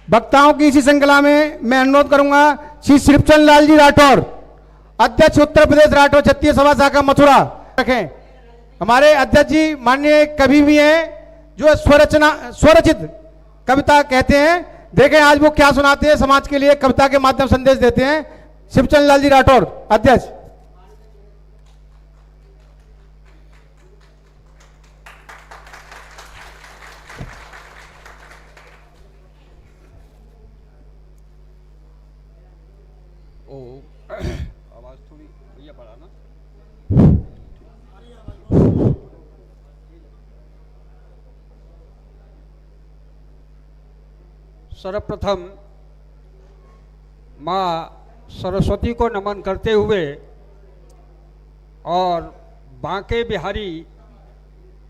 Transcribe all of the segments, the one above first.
वक्ताओं की इसी श्रृंखला में मैं अनुरोध करूंगा श्री शिवचंद लाल जी राठौर, अध्यक्ष उत्तर प्रदेश राठौर क्षत्रिय सभा शाखा मथुरा रखें। हमारे अध्यक्ष जी माननीय कवि भी हैं जो स्वरचित कविता कहते हैं। देखें आज वो क्या सुनाते हैं, समाज के लिए कविता के माध्यम संदेश देते हैं। शिवचंद लाल जी राठौर अध्यक्ष। आवाज थोड़ी भैया बढ़ा ना। सर्वप्रथम माँ सरस्वती को नमन करते हुए और बांके बिहारी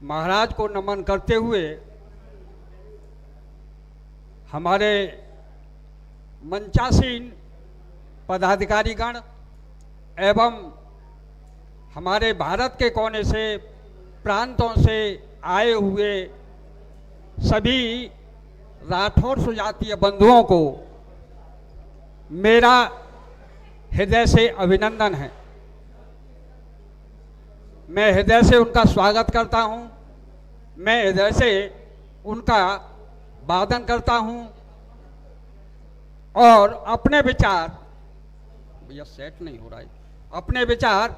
महाराज को नमन करते हुए हमारे मंचासीन पदाधिकारीगण एवं हमारे भारत के कोने से प्रांतों से आए हुए सभी राठौर सुजातीय बंधुओं को मेरा हृदय से अभिनंदन है। मैं हृदय से उनका स्वागत करता हूं, मैं हृदय से उनका वादन करता हूं और अपने विचार, भैया सेट नहीं हो रहा है, अपने विचार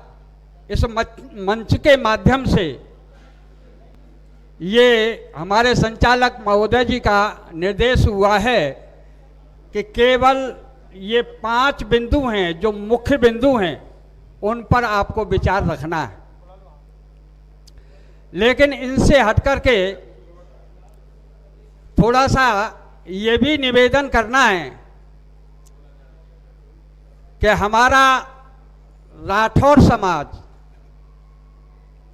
इस मंच के माध्यम से ये हमारे संचालक महोदय जी का निर्देश हुआ है कि केवल ये 5 बिंदु हैं जो मुख्य बिंदु हैं उन पर आपको विचार रखना है, लेकिन इनसे हटकर के थोड़ा सा ये भी निवेदन करना है कि हमारा राठौर समाज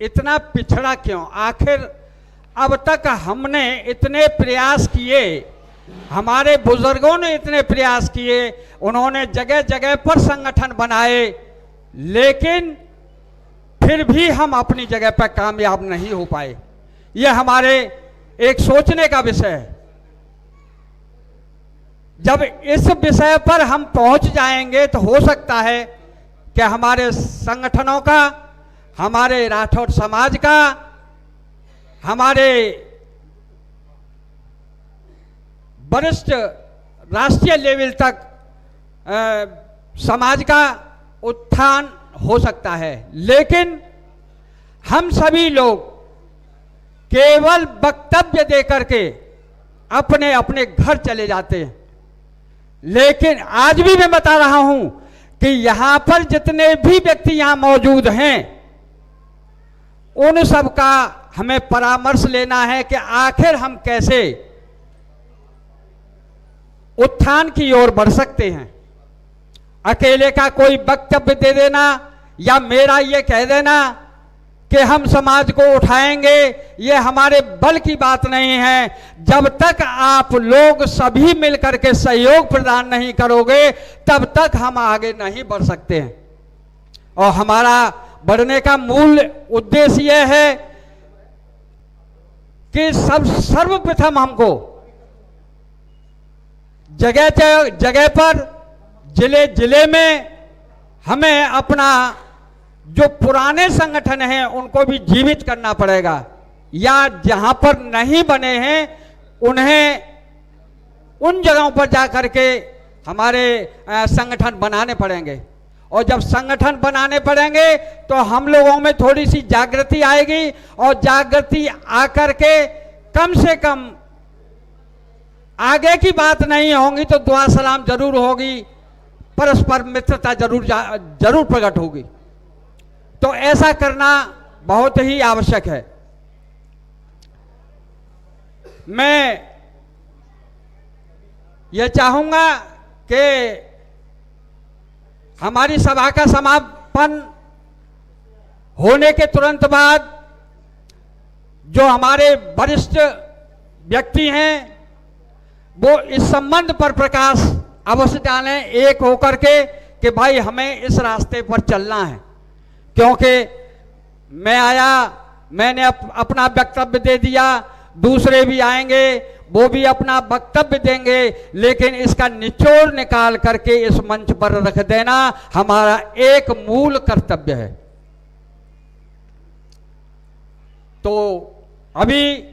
इतना पिछड़ा क्यों? आखिर अब तक हमने इतने प्रयास किए, हमारे बुजुर्गों ने इतने प्रयास किए, उन्होंने जगह जगह पर संगठन बनाए, लेकिन फिर भी हम अपनी जगह पर कामयाब नहीं हो पाए। यह हमारे एक सोचने का विषय है। जब इस विषय पर हम पहुंच जाएंगे तो हो सकता है कि हमारे संगठनों का, हमारे राठौर समाज का, हमारे वरिष्ठ राष्ट्रीय लेवल तक समाज का उत्थान हो सकता है, लेकिन हम सभी लोग केवल वक्तव्य देकर के अपने अपने घर चले जाते हैं। लेकिन आज भी मैं बता रहा हूं कि यहां पर जितने भी व्यक्ति यहां मौजूद हैं उन सब का हमें परामर्श लेना है कि आखिर हम कैसे उत्थान की ओर बढ़ सकते हैं। अकेले का कोई वक्तव्य दे देना या मेरा ये कह देना कि हम समाज को उठाएंगे, ये हमारे बल की बात नहीं है। जब तक आप लोग सभी मिलकर के सहयोग प्रदान नहीं करोगे तब तक हम आगे नहीं बढ़ सकते हैं। और हमारा बढ़ने का मूल उद्देश्य यह है कि सर्वप्रथम हमको जगह जगह पर, जिले जिले में हमें अपना जो पुराने संगठन हैं उनको भी जीवित करना पड़ेगा, या जहां पर नहीं बने हैं उन्हें उन जगहों पर जाकर के हमारे संगठन बनाने पड़ेंगे। और जब संगठन बनाने पड़ेंगे तो हम लोगों में थोड़ी सी जागृति आएगी, और जागृति आकर के कम से कम आगे की बात नहीं होगी तो दुआ सलाम जरूर होगी, परस्पर मित्रता जरूर प्रकट होगी। तो ऐसा करना बहुत ही आवश्यक है। मैं ये चाहूंगा कि हमारी सभा का समापन होने के तुरंत बाद जो हमारे वरिष्ठ व्यक्ति हैं वो इस संबंध पर प्रकाश अवश्य डालें, एक होकर के कि भाई हमें इस रास्ते पर चलना है। क्योंकि मैं आया, मैंने अपना वक्तव्य दे दिया, दूसरे भी आएंगे, वो भी अपना वक्तव्य देंगे, लेकिन इसका निचोड़ निकाल करके इस मंच पर रख देना हमारा एक मूल कर्तव्य है। तो अभी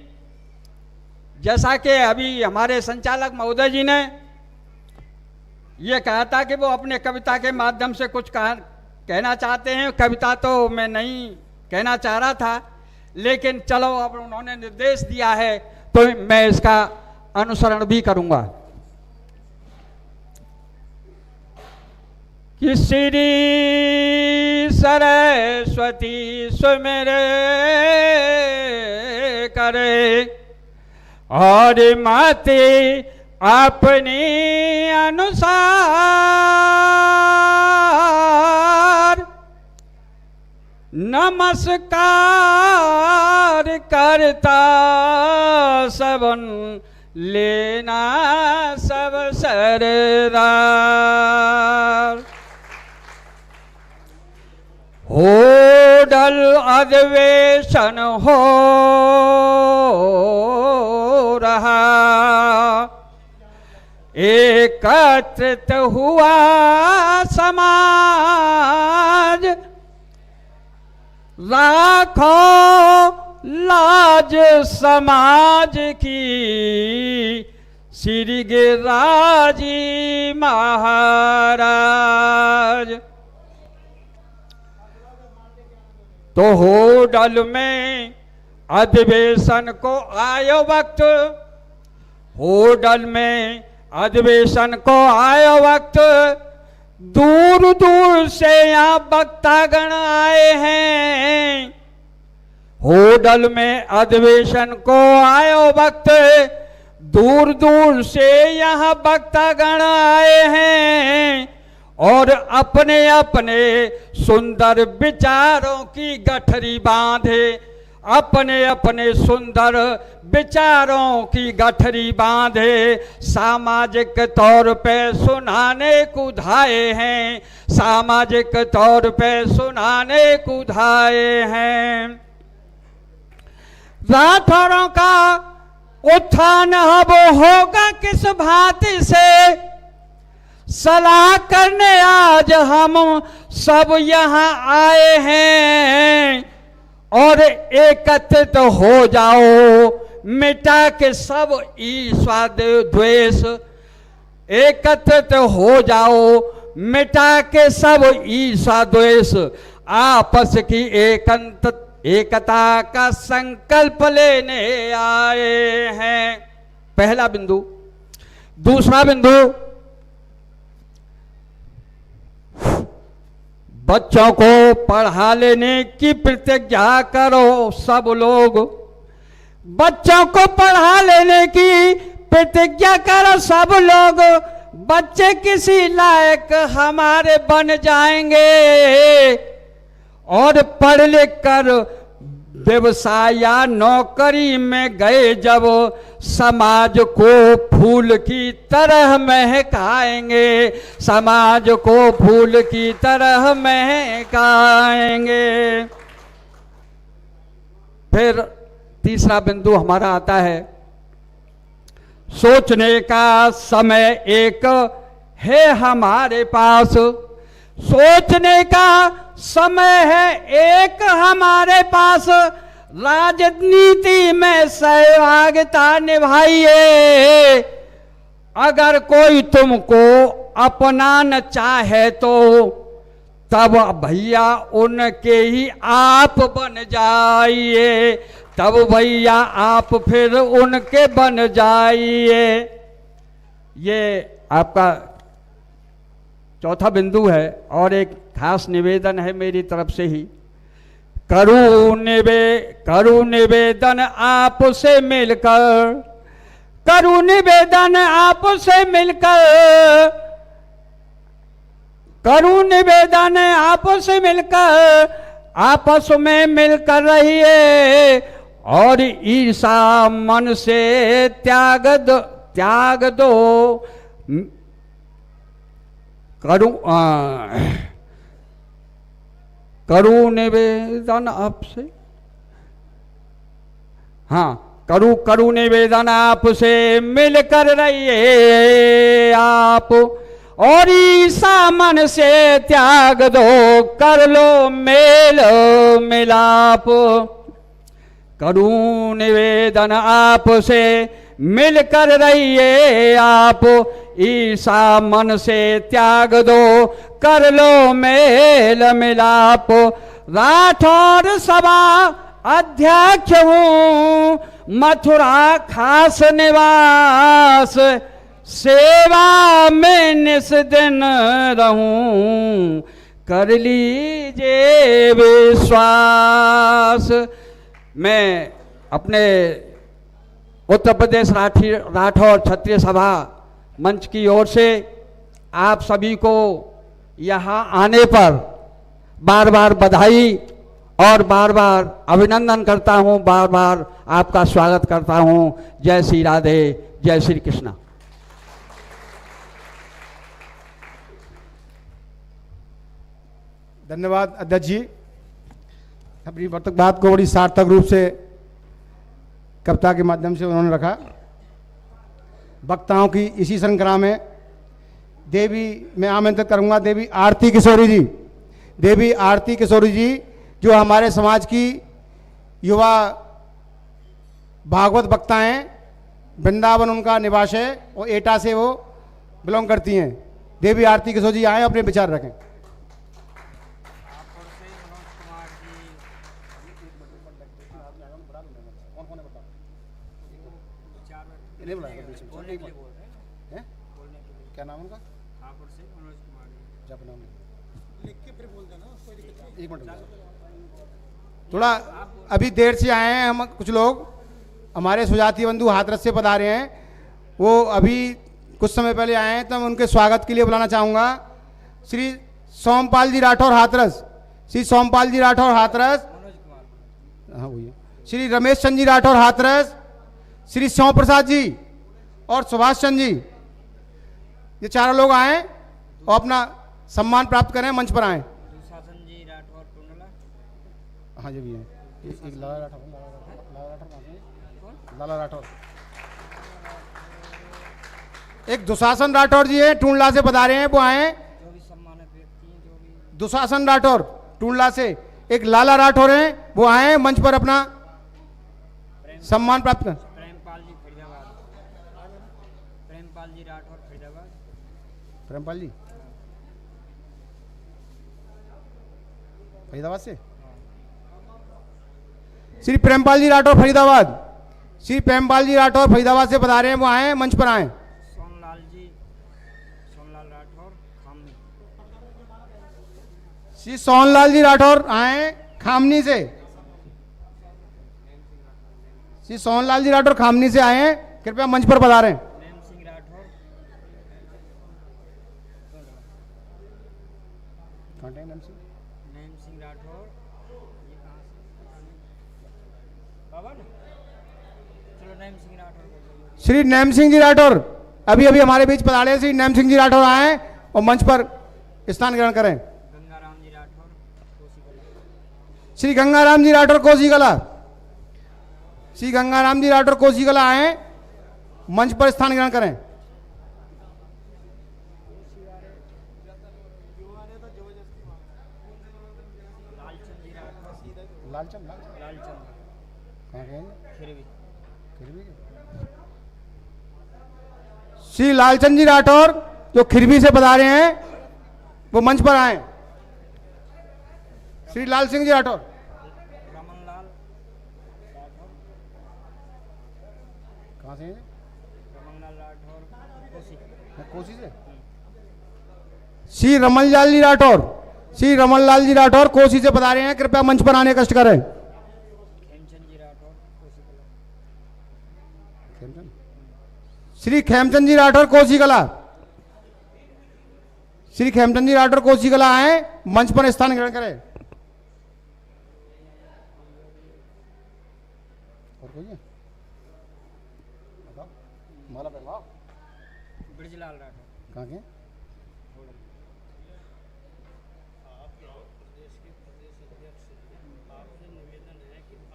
जैसा कि अभी हमारे संचालक महोदय जी ने ये कहा था कि वो अपने कविता के माध्यम से कुछ कहना चाहते हैं। कविता तो मैं नहीं कहना चाह रहा था, लेकिन चलो अब उन्होंने निर्देश दिया है तो मैं इसका अनुसरण भी करूंगा। कि श्री सरस्वती सुमिरे करे और माते अपने अनुसार नमस्कार करता सबन लेना सब सरदार। हो डल अधिवेशन हो रहा, एकत्रित हुआ समाज, राखो लाज समाज की श्री गिरिराजी महाराज। तो होडल में अधिवेशन को आयो वक्त, होडल में अधिवेशन को आयो वक्त, दूर दूर से यहाँ वक्तागण आए हैं। होडल में अधिवेशन को आयो वक्त, दूर दूर से यहाँ वक्तागण आए हैं और अपने अपने सुंदर विचारों की गठरी बांधे, अपने अपने सुंदर विचारों की गठरी बांधे सामाजिक तौर पे सुनाने कुधाए हैं, सामाजिक तौर पे सुनाने कुधाए हैं। राठौरों का उत्थान अब होगा किस भांति से, सलाह करने आज हम सब यहाँ आए हैं। और एकत्रित हो जाओ मिटा के सब ईर्ष्या द्वेष, एकत्रित हो जाओ मिटा के सब ईर्ष्या द्वेष, आपस की एकता का संकल्प लेने आए हैं। पहला बिंदु। दूसरा बिंदु, बच्चों को पढ़ा लेने की प्रतिज्ञा करो सब लोग, बच्चों को पढ़ा लेने की प्रतिज्ञा करो सब लोग। बच्चे किसी लायक हमारे बन जाएंगे और पढ़ लिख कर व्यवसाय या नौकरी में गए जब समाज को फूल की तरह महकाएंगे, समाज को फूल की तरह महकाएंगे। फिर तीसरा बिंदु हमारा आता है, सोचने का समय एक है हमारे पास, सोचने का समय है एक हमारे पास। राजनीति में सहभागिता निभाइए, अगर कोई तुमको अपनाना चाहे तो तब भैया उनके ही आप बन जाइए, तब भैया आप फिर उनके बन जाइए। ये आपका चौथा बिंदु है। और एक खास निवेदन है मेरी तरफ से ही, करूं निवेदन आपसे मिलकर, करूं निवेदन आपसे मिलकर, करूं निवेदन आपसे मिलकर, आपस में मिलकर रहिए और ईर्षा मन से त्याग दो। करूं निवेदन आपसे, हाँ, करूं करूं निवेदन आपसे मिलकर रहिए आप, और ईसा मन से त्याग दो, कर लो मेल मिलाप। करूं निवेदन आपसे मिलकर रहिए आप, ईसा मन से त्याग दो, कर लो मेल मिलाप। राठौर सभा अध्यक्ष हूँ, मथुरा खास निवास, सेवा में निस दिन रहूं, कर लीजिए विश्वास। मैं अपने उत्तर प्रदेश राठौर क्षत्रिय सभा मंच की ओर से आप सभी को यहाँ आने पर बार बार बधाई और बार बार अभिनंदन करता हूँ, बार बार आपका स्वागत करता हूँ। जय श्री राधे, जय श्री कृष्ण। धन्यवाद अध्यक्ष जी। अपनी बात को बड़ी सार्थक रूप से कविता के माध्यम से उन्होंने रखा। वक्ताओं की इसी श्रृंखला में देवी मैं आमंत्रित करूंगा देवी आरती किशोरी जी। देवी आरती किशोरी जी जो हमारे समाज की युवा भागवत वक्ता हैं, वृंदावन उनका निवास है और एटा से वो बिलोंग करती हैं। देवी आरती किशोरी जी आए, अपने विचार रखें। क्या नाम उनका? एक मिनट, थोड़ा अभी देर से आए हैं हम, कुछ लोग हमारे सुजातीय बंधु हाथरस से पधारे हैं, वो अभी कुछ समय पहले आए हैं, तो मैं उनके स्वागत के लिए बुलाना चाहूँगा श्री सोमपाल जी राठौर हाथरस। श्री सोमपाल जी राठौर हाथरस, हाँ वही है। श्री रमेश चंद्र जी राठौर हाथरस, श्री श्याम प्रसाद जी और सुभाष चंद्र जी, ये चारों लोग आए और अपना सम्मान प्राप्त करें, मंच पर आए। दुशासन जी राठौर टुंडला, हाँ ये भी है। एक लाला राठौर, लाला राठौर, एक दुशासन राठौर जी है टूंडला से पधारे हैं, वो आए। जो भी सम्मानित व्यक्ति हैं, जो भी दुशासन राठौर टूंडला से, एक लाला राठौर हैं, वो आए मंच पर अपना सम्मान प्राप्त कर। प्रेमपाल जी फरीदाबाद, प्रेमपाल जी राठौर फरीदाबाद, प्रेमपाल जी फरीदाबाद से, श्री प्रेमपाल जी राठौर फरीदाबाद, श्री प्रेमपाल जी राठौर फरीदाबाद से पधारे हैं, वो आए मंच पर आए। सोनलाल जी, सोनलाल राठौर खामनी, श्री सोनलाल जी राठौर आए खामनी से, श्री सोनलाल जी राठौर खामनी से आए हैं, कृपया मंच पर पधारें। नेम सिंह राठौर, नेम सिंह राठौर, ये कहाँ से बाबा ना, चलो नेम सिंह राठौर बोल दो। श्री नैम सिंह जी राठौर अभी अभी हमारे बीच पधारे। श्री नैम सिंह जी राठौर आए और मंच पर स्थान ग्रहण करें। गंगाराम जी राठौर कोसीकला, श्री गंगाराम जी राठौर कोसीकला, श्री गंगाराम जी राठौर कोसीकला आए, मंच पर स्थान ग्रहण करें। लालचंद जी राठौर, लालचंद लालचंद खिरवी, श्री लालचंद जी राठौर जो खिरवी से पधारे हैं, वो मंच पर आए। श्री लाल सिंह जी राठौर, रमनलाल राठौर, कहाँ से हैं? रमनलाल राठौर कोसी, कोसी से। श्री रमनलाल जी राठौर, श्री रमनलाल जी राठौर कोसी से पधारे हैं, कृपया मंच पर आने कष्ट करें। खेमचंद जी राठौर कोसीकला, श्री खेमचंद जी राठौर कोसीकला, श्री खेमचंद जी राठौर कोसीकला आए, मंच पर स्थान ग्रहण करें। और कोई है? बताओ। माला पहनवाओ। ब्रजलाल राठौर, कहाँ के?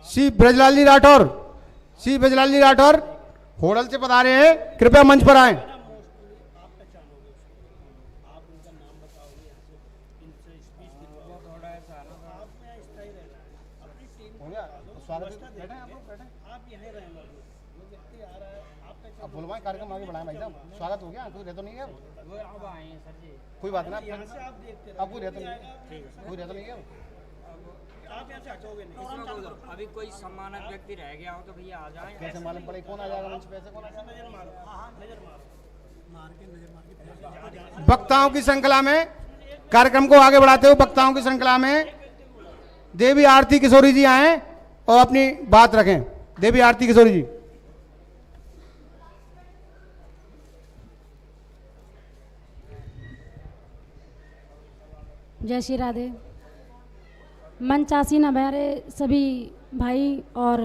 श्री ब्रजलाल जी राठौर, श्री ब्रजलाल जी राठौर होडल से पधारे हैं, कृपया मंच पर आए। अब बुलवाएं, कार्यक्रम आगे बढ़ाएं भाई साहब। स्वागत हो गया, कोई रह तो नहीं है अब? अब आए हैं सर जी। कोई बात ना, अब कोई रह तो नहीं है, कोई रह तो नहीं है अब? आप यहाँ से हटोगे नहीं। अभी कोई सम्मानित व्यक्ति रह गया हो तो भैया आ जाए। कैसे मालूम पड़े कौन आ जाएगा मंच पे? ऐसे कौन आ जाएगा? वक्ताओं की श्रृंखला में, कार्यक्रम को आगे बढ़ाते हुए वक्ताओं की श्रृंखला में देवी आरती किशोरी जी आए और अपनी बात रखें। देवी आरती किशोरी जी। जय श्री राधे। मंच आसीन हमारे सभी भाई और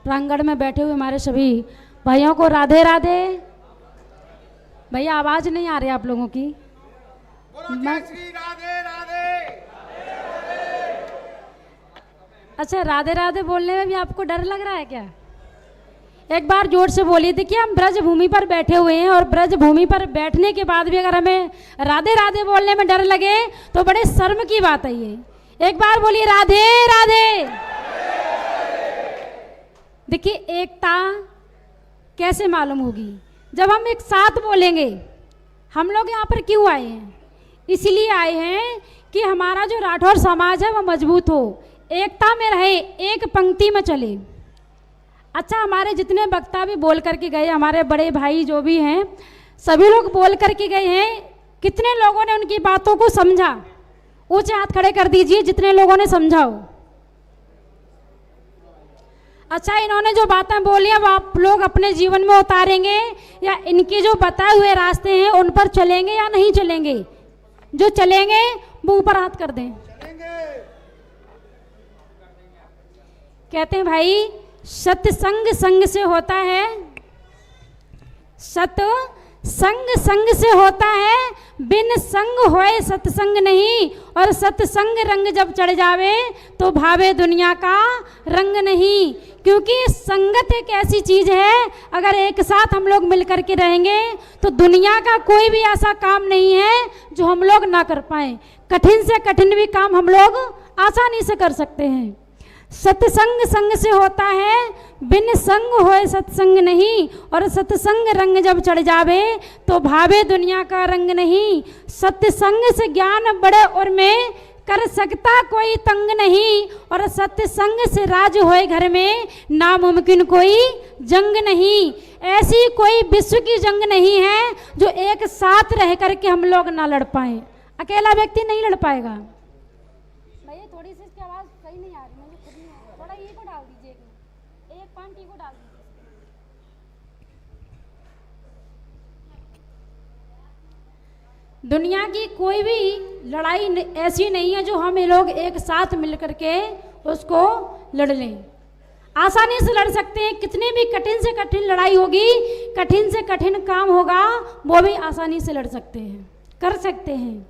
प्रांगण में बैठे हुए हमारे सभी भाइयों को राधे राधे। भैया आवाज नहीं आ रही आप लोगों की। श्री राधे राधे। अच्छा, राधे राधे बोलने में भी आपको डर लग रहा है क्या? एक बार जोर से बोलिए। देखिए, हम ब्रज भूमि पर बैठे हुए हैं और ब्रज भूमि पर बैठने के बाद भी अगर हमें राधे राधे बोलने में डर लगे तो बड़े शर्म की बात है ये। एक बार बोलिए राधे राधे। देखिए, एकता कैसे मालूम होगी? जब हम एक साथ बोलेंगे। हम लोग यहाँ पर क्यों आए हैं? इसलिए आए हैं कि हमारा जो राठौर समाज है वो मजबूत हो, एकता में रहे, एक पंक्ति में चले। अच्छा, हमारे जितने वक्ता भी बोल करके गए, हमारे बड़े भाई जो भी हैं सभी लोग बोल करके गए हैं। कितने लोगों ने उनकी बातों को समझा? ऊंचे हाथ खड़े कर दीजिए जितने लोगों ने समझा हो। अच्छा, इन्होंने जो बातें बोली अब आप लोग अपने जीवन में उतारेंगे या इनके जो बताए हुए रास्ते हैं उन पर चलेंगे या नहीं चलेंगे? जो चलेंगे वो ऊपर हाथ कर दें। कहते हैं भाई, सत्संग संग से होता है, सत्संग संग से होता है, बिन संग होए सत्संग नहीं। और सत्संग रंग जब चढ़ जावे तो भावे दुनिया का रंग नहीं। क्योंकि संगत एक ऐसी चीज है, अगर एक साथ हम लोग मिल करके रहेंगे तो दुनिया का कोई भी ऐसा काम नहीं है जो हम लोग ना कर पाए। कठिन से कठिन भी काम हम लोग आसानी से कर सकते हैं। सत्संग संग से होता है, बिन संग होए सत्संग नहीं। और सत्संग रंग जब चढ़ जावे तो भावे दुनिया का रंग नहीं। सत्संग से ज्ञान बड़े और में कर सकता कोई तंग नहीं। और सत्संग से राज होए घर में नामुमकिन कोई जंग नहीं। ऐसी कोई विश्व की जंग नहीं है जो एक साथ रह करके हम लोग ना लड़ पाए। अकेला व्यक्ति नहीं लड़ पाएगा। भैया थोड़ी सी इसकी आवाज़ सही नहीं आ रही, मुझे खुद नहीं, थोड़ा ये को डाल दीजिए, एक पॉइंट ये को डाल दीजिए। दुनिया की कोई भी लड़ाई ऐसी नहीं है जो हम ये लोग एक साथ मिल करके उसको लड़ लें। आसानी से लड़ सकते हैं। कितनी भी कठिन से कठिन लड़ाई होगी, कठिन से कठिन काम होगा, वो भी आसानी से लड़ सकते हैं, कर सकते हैं।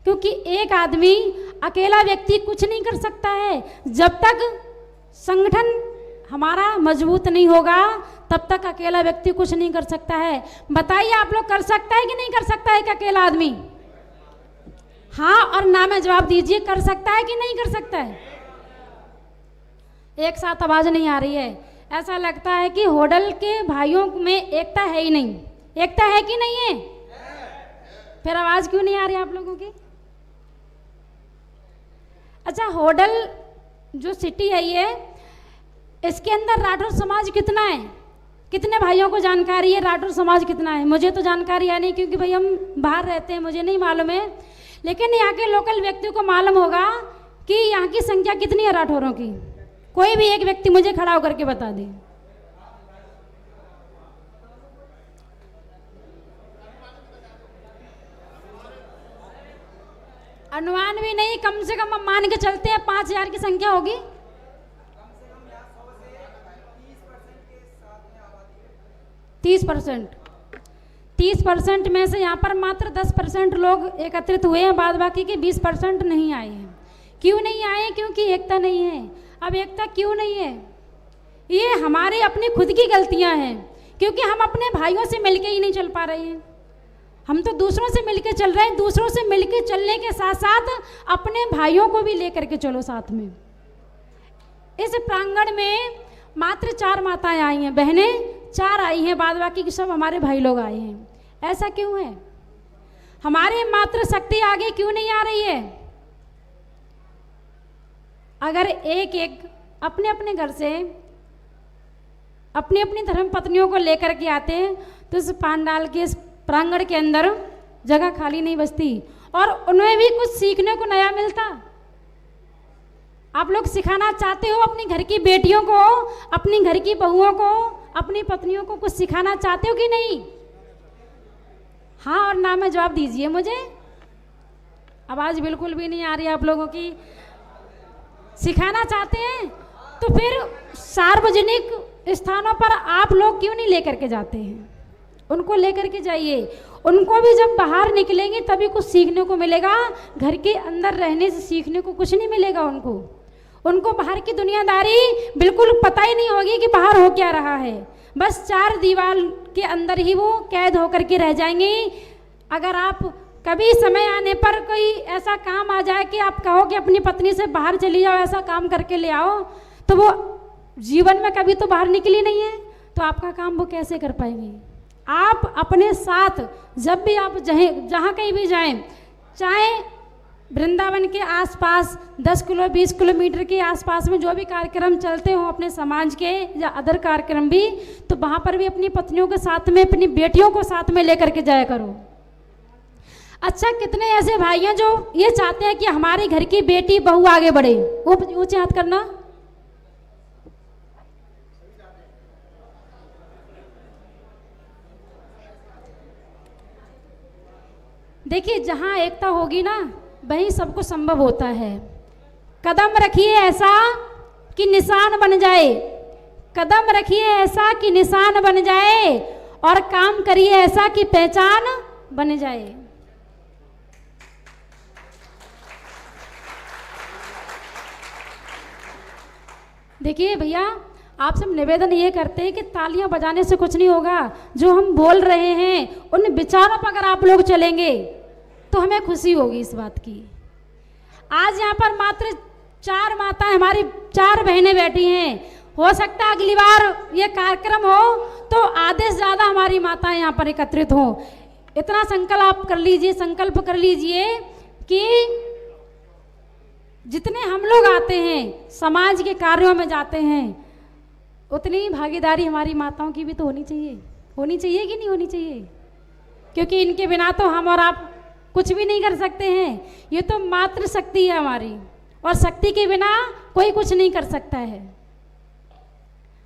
क्योंकि एक आदमी, अकेला व्यक्ति कुछ नहीं कर सकता है। जब तक संगठन हमारा मजबूत नहीं होगा तब तक अकेला व्यक्ति कुछ नहीं कर सकता है। बताइए आप लोग, कर सकता है कि नहीं कर सकता है एक अकेला आदमी? हाँ और ना में जवाब दीजिए, कर सकता है कि नहीं कर सकता है? एक साथ आवाज नहीं आ रही है। ऐसा लगता है कि होडल के भाइयों में एकता है ही नहीं। एकता है कि नहीं है? फिर आवाज क्यों नहीं आ रही आप लोगों की? अच्छा, होडल जो सिटी है ये, इसके अंदर राठौर समाज कितना है? कितने भाइयों को जानकारी है राठौर समाज कितना है? मुझे तो जानकारी है नहीं, क्योंकि भाई हम बाहर रहते हैं, मुझे नहीं मालूम है। लेकिन यहाँ के लोकल व्यक्तियों को मालूम होगा कि यहाँ की संख्या कितनी है राठौरों की। कोई भी एक व्यक्ति मुझे खड़ा होकर के बता दे। अनुमान भी नहीं, कम से कम हम मान के चलते हैं 5000 की संख्या होगी। 30% में से यहाँ पर मात्र 10% लोग एकत्रित हुए हैं, बाद बाकी के 20% नहीं आए हैं। क्यों नहीं आए? क्योंकि एकता नहीं है। अब एकता क्यों नहीं है? ये हमारे अपनी खुद की गलतियां हैं, क्योंकि हम अपने भाइयों से मिलके ही नहीं चल पा रहे हैं। हम तो दूसरों से मिलके चल रहे हैं। दूसरों से मिलके चलने के साथ साथ अपने भाइयों को भी लेकर के चलो साथ में। इस प्रांगण में मात्र 4 माताएं आई हैं, बहनें 4 आई हैं, बाद बाकी सब हमारे भाई लोग आए हैं। ऐसा क्यों है? हमारे मात्र शक्ति आगे क्यों नहीं आ रही है? अगर एक एक अपने अपने घर से अपनी अपनी धर्म पत्नियों को लेकर के आते हैं तो इस पांडाल के इस प्रांगण के अंदर जगह खाली नहीं बचती और उन्हें भी कुछ सीखने को नया मिलता। आप लोग सिखाना चाहते हो अपनी घर की बेटियों को, अपनी घर की बहुओं को, अपनी पत्नियों को कुछ सिखाना चाहते हो कि नहीं? हाँ और ना में जवाब दीजिए मुझे। आवाज़ बिल्कुल भी नहीं आ रही आप लोगों की। सिखाना चाहते हैं तो फिर सार्वजनिक स्थानों पर आप लोग क्यों नहीं लेकर के जाते हैं? उनको लेकर के जाइए। उनको भी जब बाहर निकलेंगे तभी कुछ सीखने को मिलेगा। घर के अंदर रहने से सीखने को कुछ नहीं मिलेगा उनको बाहर की दुनियादारी बिल्कुल पता ही नहीं होगी कि बाहर हो क्या रहा है। बस 4 दीवार के अंदर ही वो कैद होकर के रह जाएंगे। अगर आप कभी समय आने पर कोई ऐसा काम आ जाए कि आप कहो कि अपनी पत्नी से बाहर चली जाओ, ऐसा काम करके ले आओ, तो वो जीवन में कभी तो बाहर निकली नहीं है, तो आपका काम वो कैसे कर पाएंगे? आप अपने साथ जब भी आप जहाँ कहीं भी जाएं, चाहे वृंदावन के आसपास 10 किलो 20 किलोमीटर के आसपास में जो भी कार्यक्रम चलते हों अपने समाज के या अदर कार्यक्रम भी, तो वहाँ पर भी अपनी पत्नियों के साथ में, अपनी बेटियों को साथ में लेकर के जाया करो। अच्छा, कितने ऐसे भाई हैं जो ये चाहते हैं कि हमारे घर की बेटी बहू आगे बढ़े? वो ऊंचे हाथ करना। देखिए, जहां एकता होगी ना वहीं सब कुछ संभव होता है। कदम रखिए ऐसा कि निशान बन जाए, कदम रखिए ऐसा कि निशान बन जाए, और काम करिए ऐसा कि पहचान बन जाए। देखिए भैया, आपसे हम निवेदन ये करते हैं कि तालियां बजाने से कुछ नहीं होगा। जो हम बोल रहे हैं उन विचारों पर अगर आप लोग चलेंगे तो हमें खुशी होगी इस बात की। आज यहाँ पर मात्र 4 माताएं, हमारी 4 बहनें बैठी हैं। हो सकता है अगली बार ये कार्यक्रम हो तो आधे से ज़्यादा हमारी माताएं यहाँ पर एकत्रित हों। इतना संकल्प कर लीजिए कि जितने हम लोग आते हैं, समाज के कार्यों में जाते हैं, उतनी भागीदारी हमारी माताओं की भी तो होनी चाहिए कि नहीं होनी चाहिए? क्योंकि इनके बिना तो हम और आप कुछ भी नहीं कर सकते हैं। ये तो मात्र शक्ति है हमारी, और शक्ति के बिना कोई कुछ नहीं कर सकता है।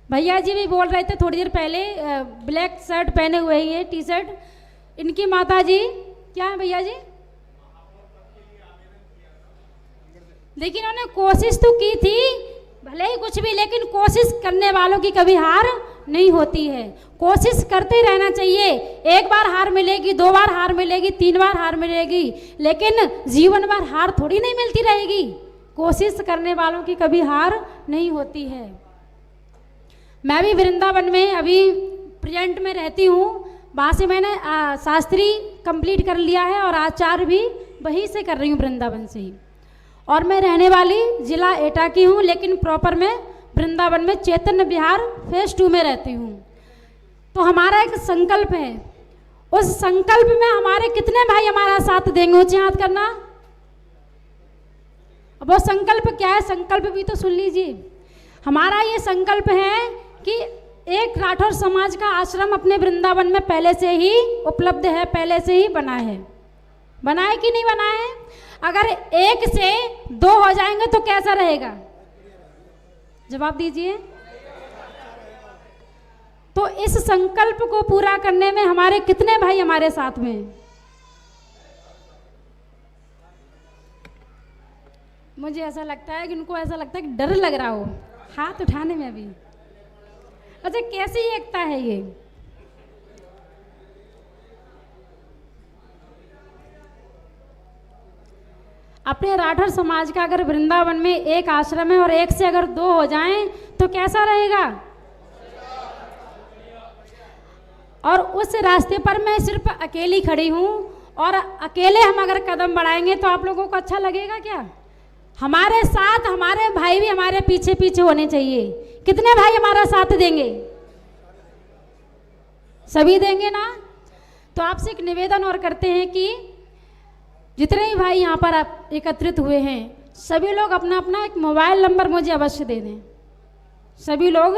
भैया जी भी बोल रहे थे थोड़ी देर पहले, ब्लैक शर्ट पहने हुए ही है, टी शर्ट। इनकी माता जी क्या है भैया जी? लेकिन उन्होंने कोशिश तो की थी, भले ही कुछ भी, लेकिन कोशिश करने वालों की कभी हार नहीं होती है। कोशिश करते रहना चाहिए। 1 बार हार मिलेगी, 2 बार हार मिलेगी, 3 बार हार मिलेगी, लेकिन जीवन भर हार थोड़ी नहीं मिलती रहेगी। कोशिश करने वालों की कभी हार नहीं होती है। मैं भी वृंदावन में अभी प्रेजेंट में रहती हूँ। वहाँ से मैंने शास्त्री कंप्लीट कर लिया है और आचार्य भी वहीं से कर रही हूँ, वृंदावन से ही। और मैं रहने वाली जिला एटा की हूँ, लेकिन प्रॉपर मैं वृंदावन में चैतन्य विहार फेज 2 में रहती हूँ। तो हमारा एक संकल्प है, उस संकल्प में हमारे कितने भाई हमारा साथ देंगे? ऊंचे हाथ करना। अब वो संकल्प क्या है? संकल्प भी तो सुन लीजिए। हमारा ये संकल्प है कि एक राठौर समाज का आश्रम अपने वृंदावन में पहले से ही उपलब्ध है, पहले से ही बना है। कि नहीं बना है? अगर 1 से 2 हो जाएंगे तो कैसा रहेगा? जवाब दीजिए। तो इस संकल्प को पूरा करने में हमारे कितने भाई हमारे साथ में? मुझे ऐसा लगता है कि उनको ऐसा लगता है कि डर लग रहा हो हाथ उठाने में अभी। अच्छा, कैसी एकता है ये? अपने राठौर समाज का अगर वृंदावन में एक आश्रम है और 1 से अगर 2 हो जाएं तो कैसा रहेगा? और उस रास्ते पर मैं सिर्फ अकेली खड़ी हूँ, और अकेले हम अगर कदम बढ़ाएंगे तो आप लोगों को अच्छा लगेगा क्या? हमारे साथ हमारे भाई भी हमारे पीछे पीछे होने चाहिए। कितने भाई हमारा साथ देंगे? सभी देंगे ना? तो आपसे एक निवेदन और करते हैं कि जितने ही भाई यहाँ पर आप एकत्रित हुए हैं, सभी लोग अपना अपना एक मोबाइल नंबर मुझे अवश्य दे दें। सभी लोग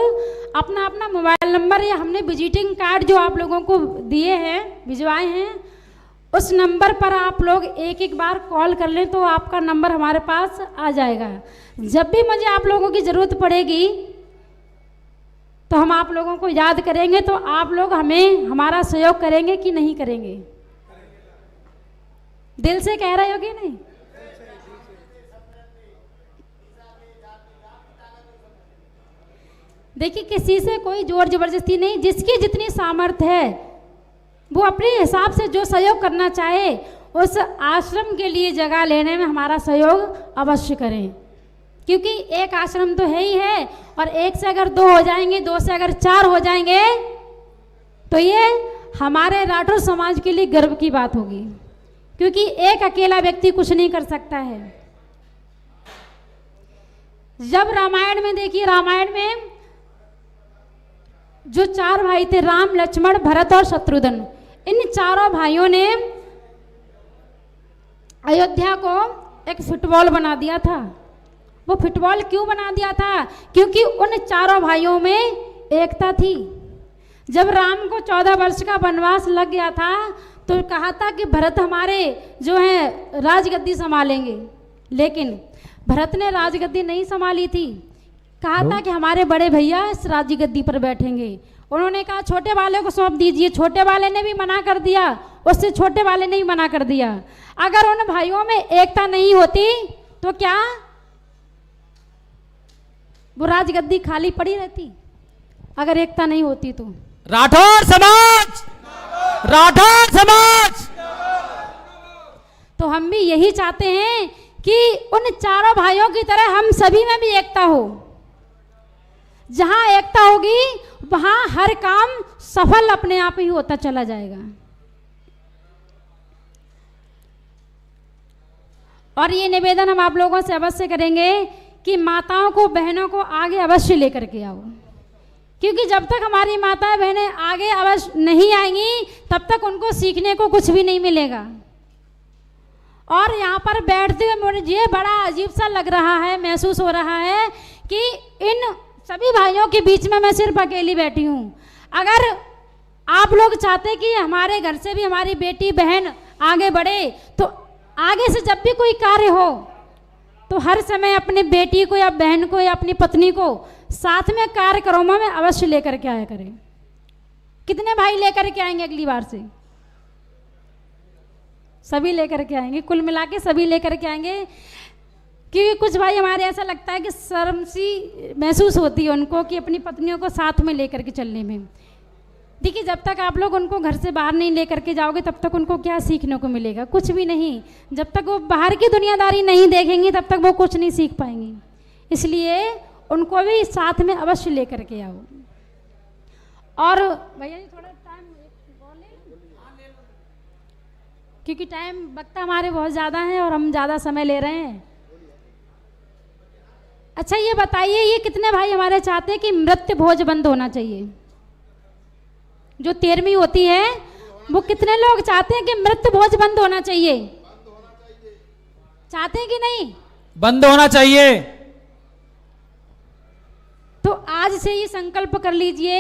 अपना अपना मोबाइल नंबर, या हमने विजिटिंग कार्ड जो आप लोगों को दिए हैं, भिजवाए हैं, उस नंबर पर आप लोग एक एक बार कॉल कर लें तो आपका नंबर हमारे पास आ जाएगा। जब भी मुझे आप लोगों की ज़रूरत पड़ेगी तो हम आप लोगों को याद करेंगे, तो आप लोग हमें हमारा सहयोग करेंगे कि नहीं करेंगे? दिल से कह रहे हो कि नहीं? देखिए, किसी से कोई जोर जबरदस्ती नहीं, जिसकी जितनी सामर्थ्य है वो अपने हिसाब से जो सहयोग करना चाहे उस आश्रम के लिए जगह लेने में हमारा सहयोग अवश्य करें, क्योंकि एक आश्रम तो है ही है, और एक से अगर 2 हो जाएंगे, 2 से अगर 4 हो जाएंगे तो ये हमारे राठौर समाज के लिए गर्व की बात होगी, क्योंकि एक अकेला व्यक्ति कुछ नहीं कर सकता है। जब रामायण में देखिए, रामायण में जो 4 भाई थे, राम, लक्ष्मण, भरत और शत्रुघ्न, इन चारों भाइयों ने अयोध्या को एक फुटबॉल बना दिया था। वो फुटबॉल क्यों बना दिया था? क्योंकि उन चारों भाइयों में एकता थी। जब राम को 14 वर्ष का वनवास लग गया था तो कहा था कि भरत हमारे जो है राजगद्दी संभालेंगे, लेकिन भरत ने राजगद्दी नहीं संभाली थी। कहा था कि हमारे बड़े भैया इस राजगद्दी पर बैठेंगे। उन्होंने कहा छोटे वाले को सौंप दीजिए, छोटे वाले ने भी मना कर दिया, उससे छोटे वाले ने भी मना कर दिया। अगर उन भाइयों में एकता नहीं होती तो क्या वो राजगद्दी खाली पड़ी रहती? अगर एकता नहीं होती तो। राठौर समाज, राठौर समाज। तो हम भी यही चाहते हैं कि उन चारों भाइयों की तरह हम सभी में भी एकता हो। जहां एकता होगी वहां हर काम सफल अपने आप ही होता चला जाएगा। और ये निवेदन हम आप लोगों से अवश्य करेंगे कि माताओं को, बहनों को आगे अवश्य लेकर के आओ, क्योंकि जब तक हमारी माताएं बहनें आगे अवश्य नहीं आएंगी तब तक उनको सीखने को कुछ भी नहीं मिलेगा। और यहाँ पर बैठते हुए मुझे बड़ा अजीब सा लग रहा है, महसूस हो रहा है कि इन सभी भाइयों के बीच में मैं सिर्फ अकेली बैठी हूँ। अगर आप लोग चाहते कि हमारे घर से भी हमारी बेटी बहन आगे बढ़े तो आगे से जब भी कोई कार्य हो तो हर समय अपनी बेटी को या बहन को या अपनी पत्नी को साथ में कार्यक्रमों में अवश्य लेकर के आया करें। कितने भाई लेकर के आएंगे अगली बार से? सभी लेकर के आएंगे, कुल मिला के सभी लेकर के आएंगे, क्योंकि कुछ भाई हमारे ऐसा लगता है कि शर्म सी महसूस होती है उनको कि अपनी पत्नियों को साथ में लेकर के चलने में। देखिए, जब तक आप लोग उनको घर से बाहर नहीं लेकर के जाओगे तब तक उनको क्या सीखने को मिलेगा? कुछ भी नहीं। जब तक वो बाहर की दुनियादारी नहीं देखेंगी तब तक वो कुछ नहीं सीख पाएंगी। इसलिए उनको भी साथ में अवश्य लेकर के आओ। और भैया जी थोड़ा टाइम बोले, क्योंकि टाइम वक्त हमारे बहुत ज़्यादा है और हम ज़्यादा समय ले रहे हैं। अच्छा ये बताइए, ये कितने भाई हमारे चाहते हैं कि मृत्यु भोज बंद होना चाहिए? जो 13वीं होती है वो कितने लोग चाहते हैं कि मृत्यु भोज बंद होना चाहिए? चाहते हैं कि नहीं? बंद होना चाहिए। तो आज से ये संकल्प कर लीजिए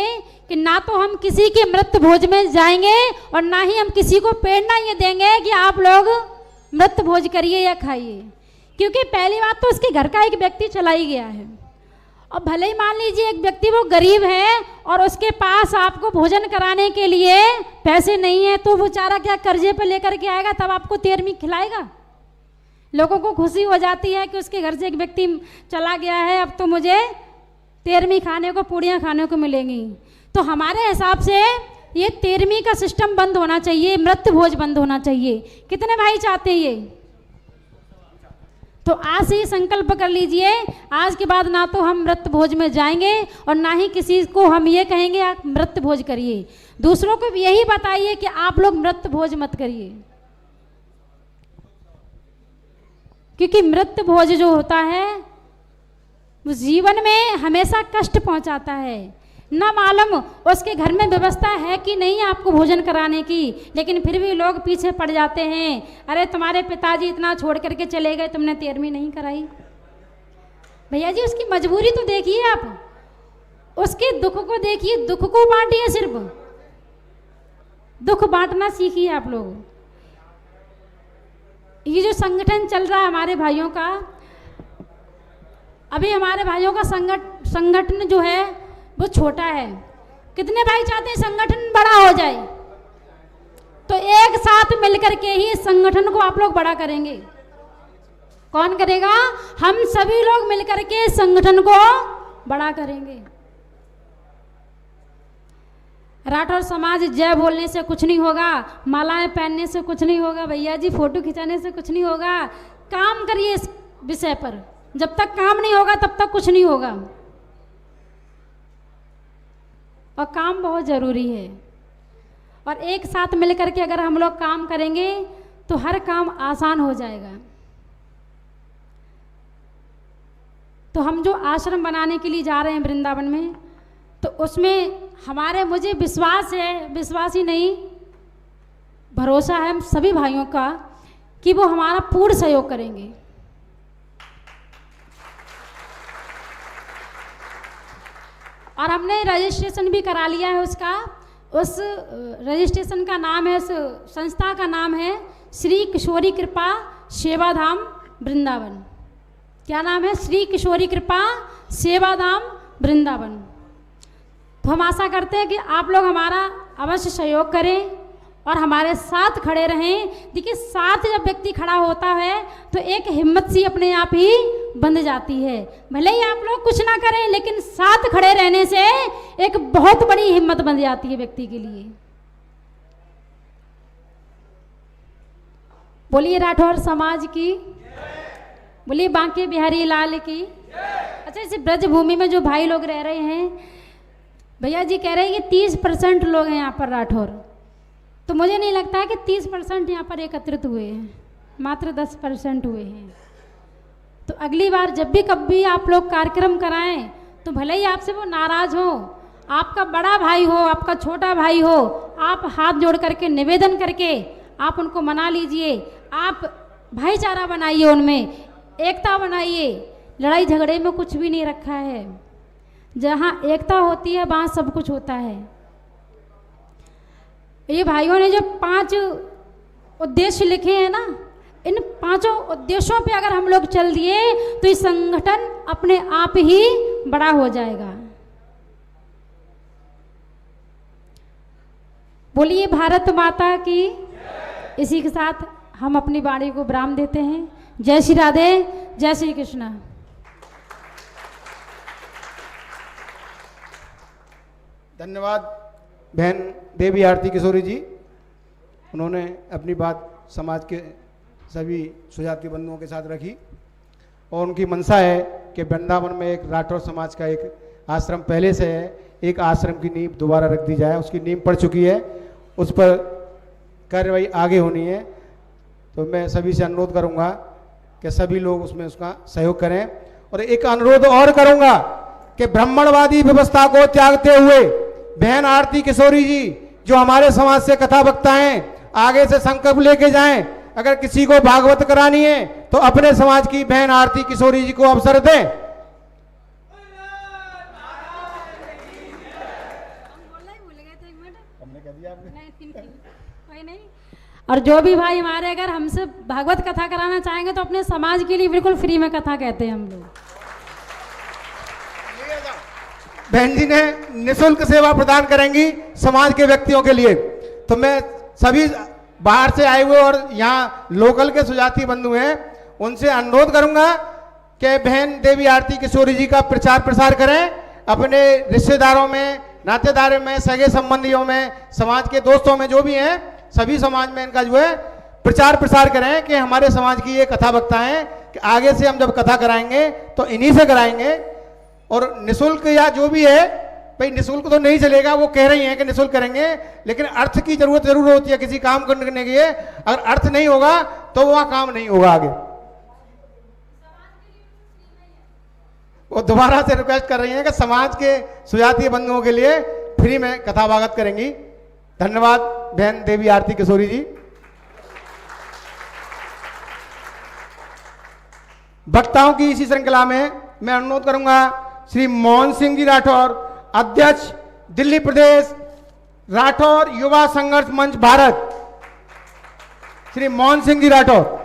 कि ना तो हम किसी के मृत्यु भोज में जाएंगे और ना ही हम किसी को प्रेरणा ये देंगे कि आप लोग मृत्यु भोज करिए या खाइए, क्योंकि पहली बात तो उसके घर का एक व्यक्ति चला ही गया है। और भले ही मान लीजिए एक व्यक्ति वो गरीब है और उसके पास आपको भोजन कराने के लिए पैसे नहीं है, तो वो बेचारा क्या कर्जे पे लेकर के आएगा, तब आपको 13वीं खिलाएगा? लोगों को खुशी हो जाती है कि उसके घर से एक व्यक्ति चला गया है, अब तो मुझे 13वीं खाने को, पूड़ियाँ खाने को मिलेंगी। तो हमारे हिसाब से ये 13वीं का सिस्टम बंद होना चाहिए, मृत्यु भोज बंद होना चाहिए। कितने भाई चाहते हैं ये? तो आज से ही संकल्प कर लीजिए, आज के बाद ना तो हम मृत भोज में जाएंगे और ना ही किसी को हम ये कहेंगे आप मृत भोज करिए। दूसरों को भी यही बताइए कि आप लोग मृत भोज मत करिए, क्योंकि मृत भोज जो होता है वो जीवन में हमेशा कष्ट पहुंचाता है। ना मालूम उसके घर में व्यवस्था है कि नहीं आपको भोजन कराने की, लेकिन फिर भी लोग पीछे पड़ जाते हैं। अरे तुम्हारे पिताजी इतना छोड़ करके चले गए, तुमने 13वीं नहीं कराई। भैया जी उसकी मजबूरी तो देखिए, आप उसके दुख को देखिए, दुख को बांटिए, सिर्फ दुख बांटना सीखिए आप लोग। ये जो संगठन चल रहा है हमारे भाइयों का, अभी हमारे भाइयों का संगठन जो है वो छोटा है। कितने भाई चाहते हैं संगठन बड़ा हो जाए? तो एक साथ मिलकर के ही संगठन को आप लोग बड़ा करेंगे। कौन करेगा? हम सभी लोग मिलकर के संगठन को बड़ा करेंगे। राठौर समाज जय बोलने से कुछ नहीं होगा, मालाएं पहनने से कुछ नहीं होगा, भैया जी फोटो खिंचाने से कुछ नहीं होगा। काम करिए इस विषय पर, जब तक काम नहीं होगा तब तक कुछ नहीं होगा। और काम बहुत ज़रूरी है, और एक साथ मिलकर के अगर हम लोग काम करेंगे तो हर काम आसान हो जाएगा। तो हम जो आश्रम बनाने के लिए जा रहे हैं वृंदावन में, तो उसमें हमारे, मुझे विश्वास है, विश्वास ही नहीं भरोसा है हम सभी भाइयों का कि वो हमारा पूर्ण सहयोग करेंगे। और हमने रजिस्ट्रेशन भी करा लिया है उसका। उस रजिस्ट्रेशन का नाम है, उस संस्था का नाम है श्री किशोरी कृपा सेवाधाम वृंदावन। क्या नाम है? श्री किशोरी कृपा सेवाधाम वृंदावन। तो हम आशा करते हैं कि आप लोग हमारा अवश्य सहयोग करें और हमारे साथ खड़े रहें। देखिए, साथ जब व्यक्ति खड़ा होता है तो एक हिम्मत सी अपने आप ही बंध जाती है। भले ही आप लोग कुछ ना करें, लेकिन साथ खड़े रहने से एक बहुत बड़ी हिम्मत बन जाती है व्यक्ति के लिए। बोलिए राठौर समाज की, बोलिए बांके बिहारी लाल की। अच्छा, इस ब्रज भूमि में जो भाई लोग रह रहे हैं, भैया जी कह रहे हैं कि 30% लोग हैं यहाँ पर राठौर। तो मुझे नहीं लगता है कि 30% यहाँ पर एकत्रित हुए हैं, मात्र 10% हुए हैं। तो अगली बार जब भी कभी आप लोग कार्यक्रम कराएं तो भले ही आपसे वो नाराज हो, आपका बड़ा भाई हो, आपका छोटा भाई हो, आप हाथ जोड़ करके निवेदन करके आप उनको मना लीजिए। आप भाईचारा बनाइए, उनमें एकता बनाइए। लड़ाई झगड़े में कुछ भी नहीं रखा है। जहाँ एकता होती है वहाँ सब कुछ होता है। ये भाइयों ने जो 5 उद्देश्य लिखे हैं ना, इन 5 उद्देश्यों पे अगर हम लोग चल दिए तो ये संगठन अपने आप ही बड़ा हो जाएगा। बोलिए भारत माता की। इसी के साथ हम अपनी वाणी को विराम देते हैं। जय श्री राधे, जय श्री कृष्ण। धन्यवाद बहन देवी आरती किशोरी जी। उन्होंने अपनी बात समाज के सभी सुजातीय बंधुओं के साथ रखी और उनकी मंशा है कि वृंदावन में एक राठौर समाज का एक आश्रम पहले से है, एक आश्रम की नींव दोबारा रख दी जाए। उसकी नींव पड़ चुकी है, उस पर कार्रवाई आगे होनी है। तो मैं सभी से अनुरोध करूंगा कि सभी लोग उसमें उसका सहयोग करें। और एक अनुरोध और करूंगा कि ब्राह्मणवादी व्यवस्था को त्यागते हुए बहन आरती किशोरी जी जो हमारे समाज से कथा वक्ता हैं, आगे से संकल्प लेके जाएं। अगर किसी को भागवत करानी है तो अपने समाज की बहन आरती किशोरी जी को अवसर दें। और जो भी भाई हमारे अगर हमसे भागवत कथा कराना चाहेंगे तो अपने समाज के लिए बिल्कुल फ्री में कथा कहते हैं हम लोग। बहन जी ने निःशुल्क सेवा प्रदान करेंगी समाज के व्यक्तियों के लिए। तो मैं सभी बाहर से आए हुए और यहाँ लोकल के सुजातीय बंधु हैं, उनसे अनुरोध करूंगा कि बहन देवी आरती किशोरी जी का प्रचार प्रसार करें। अपने रिश्तेदारों में, नातेदारों में, सगे संबंधियों में, समाज के दोस्तों में जो भी हैं, सभी समाज में इनका जो है प्रचार प्रसार करें कि हमारे समाज की ये कथा वक्ता हैं, कि आगे से हम जब कथा कराएंगे तो इन्हीं से कराएंगे, और निःशुल्क या जो भी है भाई निःशुल्क तो नहीं चलेगा, वो कह रही हैं कि निःशुल्क करेंगे, लेकिन अर्थ की जरूरत जरूर होती है किसी काम करने के लिए। अगर अर्थ नहीं होगा तो वह काम नहीं होगा आगे। वो दोबारा से रिक्वेस्ट कर रही हैं कि समाज के सुजातीय बंधुओं के लिए फ्री में कथा वागत करेंगी। धन्यवाद बहन देवी आरती किशोरी जी। वक्ताओं की इसी श्रृंखला में मैं अनुरोध करूंगा श्री मोहन सिंह जी राठौर, अध्यक्ष दिल्ली प्रदेश राठौर युवा संघर्ष मंच भारत। श्री मोहन सिंह जी राठौर।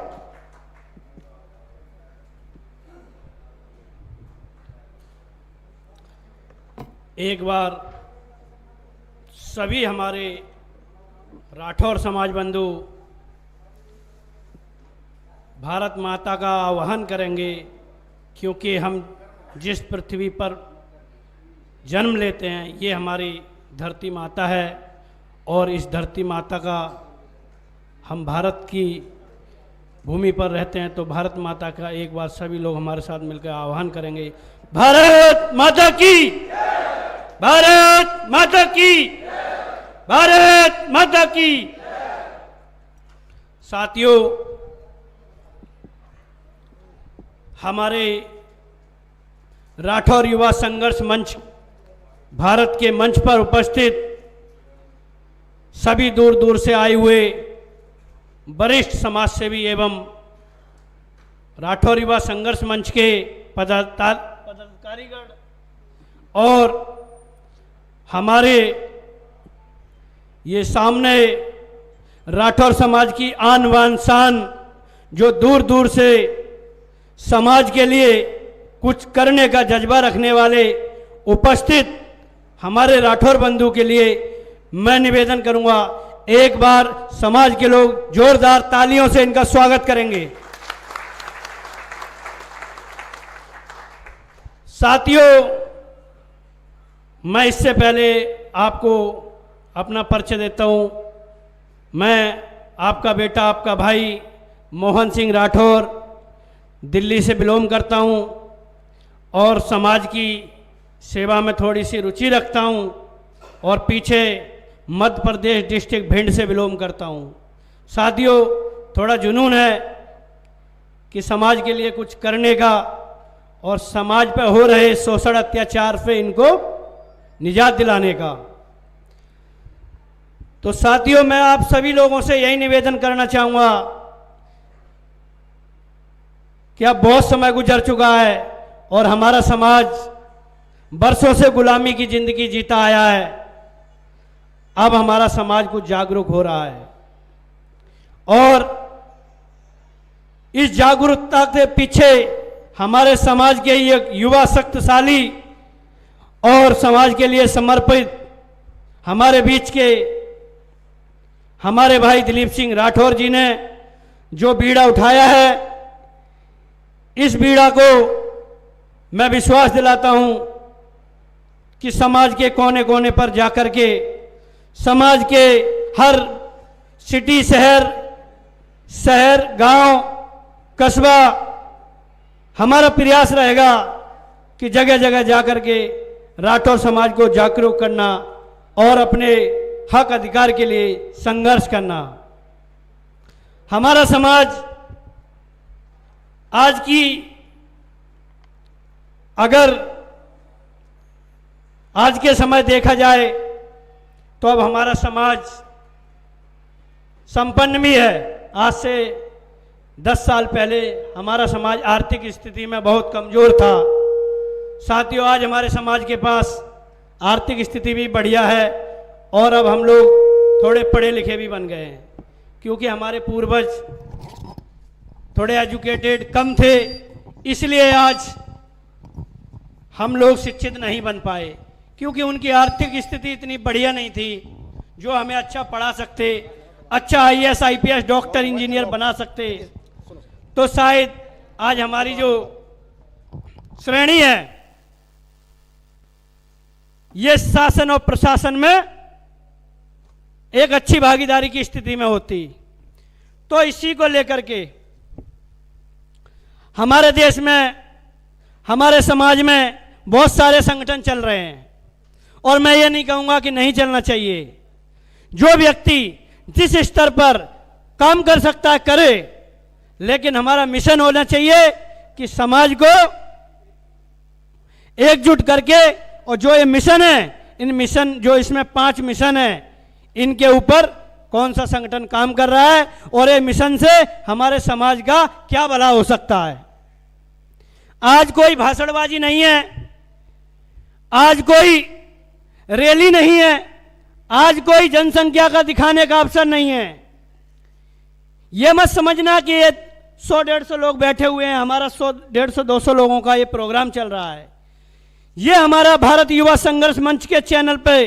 एक बार सभी हमारे राठौर समाज बंधु भारत माता का आह्वान करेंगे, क्योंकि हम जिस पृथ्वी पर जन्म लेते हैं ये हमारी धरती माता है, और इस धरती माता का हम भारत की भूमि पर रहते हैं, तो भारत माता का एक बार सभी लोग हमारे साथ मिलकर आह्वान करेंगे। भारत माता की, भारत माता की, भारत माता की। साथियों, हमारे राठौर युवा संघर्ष मंच भारत के मंच पर उपस्थित सभी दूर दूर से आए हुए वरिष्ठ समाजसेवी एवं राठौर युवा संघर्ष मंच के पदाधिकारीगण और हमारे ये सामने राठौर समाज की आन बान शान, जो दूर दूर से समाज के लिए कुछ करने का जज्बा रखने वाले उपस्थित हमारे राठौर बंधु के लिए मैं निवेदन करूंगा, एक बार समाज के लोग जोरदार तालियों से इनका स्वागत करेंगे। साथियों, मैं इससे पहले आपको अपना परिचय देता हूं। मैं आपका बेटा, आपका भाई मोहन सिंह राठौर दिल्ली से बिलोंग करता हूं और समाज की सेवा में थोड़ी सी रुचि रखता हूं, और पीछे मध्य प्रदेश डिस्ट्रिक्ट भिंड से बिलोंग करता हूं। साथियों, थोड़ा जुनून है कि समाज के लिए कुछ करने का और समाज पर हो रहे शोषण अत्याचार से इनको निजात दिलाने का। तो साथियों, मैं आप सभी लोगों से यही निवेदन करना चाहूँगा कि अब बहुत समय गुजर चुका है और हमारा समाज बरसों से गुलामी की जिंदगी जीता आया है। अब हमारा समाज कुछ जागरूक हो रहा है, और इस जागरूकता के पीछे हमारे समाज के एक युवा शक्तिशाली और समाज के लिए समर्पित हमारे बीच के हमारे भाई दिलीप सिंह राठौर जी ने जो बीड़ा उठाया है, इस बीड़ा को मैं विश्वास दिलाता हूं कि समाज के कोने कोने पर जाकर के समाज के हर सिटी, शहर, गांव, कस्बा, हमारा प्रयास रहेगा कि जगह जगह जाकर के राठौर समाज को जागरूक करना और अपने हक अधिकार के लिए संघर्ष करना। हमारा समाज आज की, अगर आज के समय देखा जाए तो अब हमारा समाज संपन्न भी है। आज से 10 साल पहले हमारा समाज आर्थिक स्थिति में बहुत कमज़ोर था। साथियों, आज हमारे समाज के पास आर्थिक स्थिति भी बढ़िया है, और अब हम लोग थोड़े पढ़े लिखे भी बन गए हैं, क्योंकि हमारे पूर्वज थोड़े एजुकेटेड कम थे, इसलिए आज हम लोग शिक्षित नहीं बन पाए, क्योंकि उनकी आर्थिक स्थिति इतनी बढ़िया नहीं थी जो हमें अच्छा पढ़ा सकते, अच्छा IAS, IPS, डॉक्टर, इंजीनियर बना सकते। तो शायद आज हमारी जो श्रेणी है ये शासन और प्रशासन में एक अच्छी भागीदारी की स्थिति में होती। तो इसी को लेकर के हमारे देश में, हमारे समाज में बहुत सारे संगठन चल रहे हैं और मैं ये नहीं कहूँगा कि नहीं चलना चाहिए। जो व्यक्ति जिस स्तर पर काम कर सकता है करे, लेकिन हमारा मिशन होना चाहिए कि समाज को एकजुट करके, और जो ये मिशन है, इन मिशन जो इसमें 5 मिशन है, इनके ऊपर कौन सा संगठन काम कर रहा है और ये मिशन से हमारे समाज का क्या भला हो सकता है। आज कोई भाषणबाजी नहीं है, आज कोई रैली नहीं है, आज कोई जनसंख्या का दिखाने का अवसर नहीं है। यह मत समझना कि ये 100-150 लोग बैठे हुए हैं, हमारा 100-150-200 लोगों का ये प्रोग्राम चल रहा है। ये हमारा भारत युवा संघर्ष मंच के चैनल पे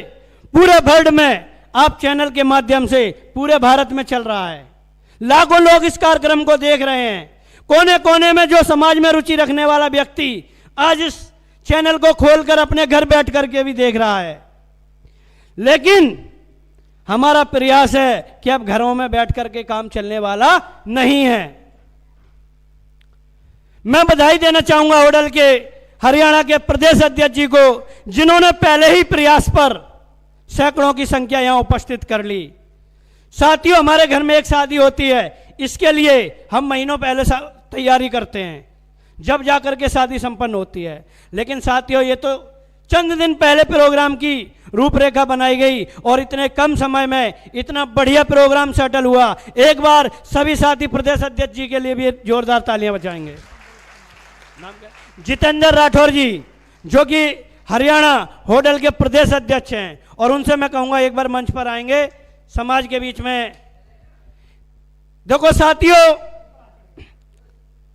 पूरे वर्ल्ड में, आप चैनल के माध्यम से पूरे भारत में चल रहा है। लाखों लोग इस कार्यक्रम को देख रहे हैं। कोने कोने में जो समाज में रुचि रखने वाला व्यक्ति आज इस चैनल को खोलकर अपने घर बैठ करके भी देख रहा है। लेकिन हमारा प्रयास है कि अब घरों में बैठ करके काम चलने वाला नहीं है। मैं बधाई देना चाहूंगा होडल के हरियाणा के प्रदेश अध्यक्ष जी को, जिन्होंने पहले ही प्रयास पर सैकड़ों की संख्या यहां उपस्थित कर ली। साथियों, हमारे घर में एक शादी होती है, इसके लिए हम महीनों पहले तैयारी करते हैं, जब जाकर के शादी संपन्न होती है। लेकिन साथियों, ये तो चंद दिन पहले प्रोग्राम की रूपरेखा बनाई गई और इतने कम समय में इतना बढ़िया प्रोग्राम सेटल हुआ। एक बार सभी साथी प्रदेश अध्यक्ष जी के लिए भी जोरदार तालियां बजाएंगे। नाम क्या? जितेंद्र राठौर जी, जो कि हरियाणा होडल के प्रदेश अध्यक्ष हैं, और उनसे मैं कहूंगा एक बार मंच पर आएंगे समाज के बीच में। देखो साथियों,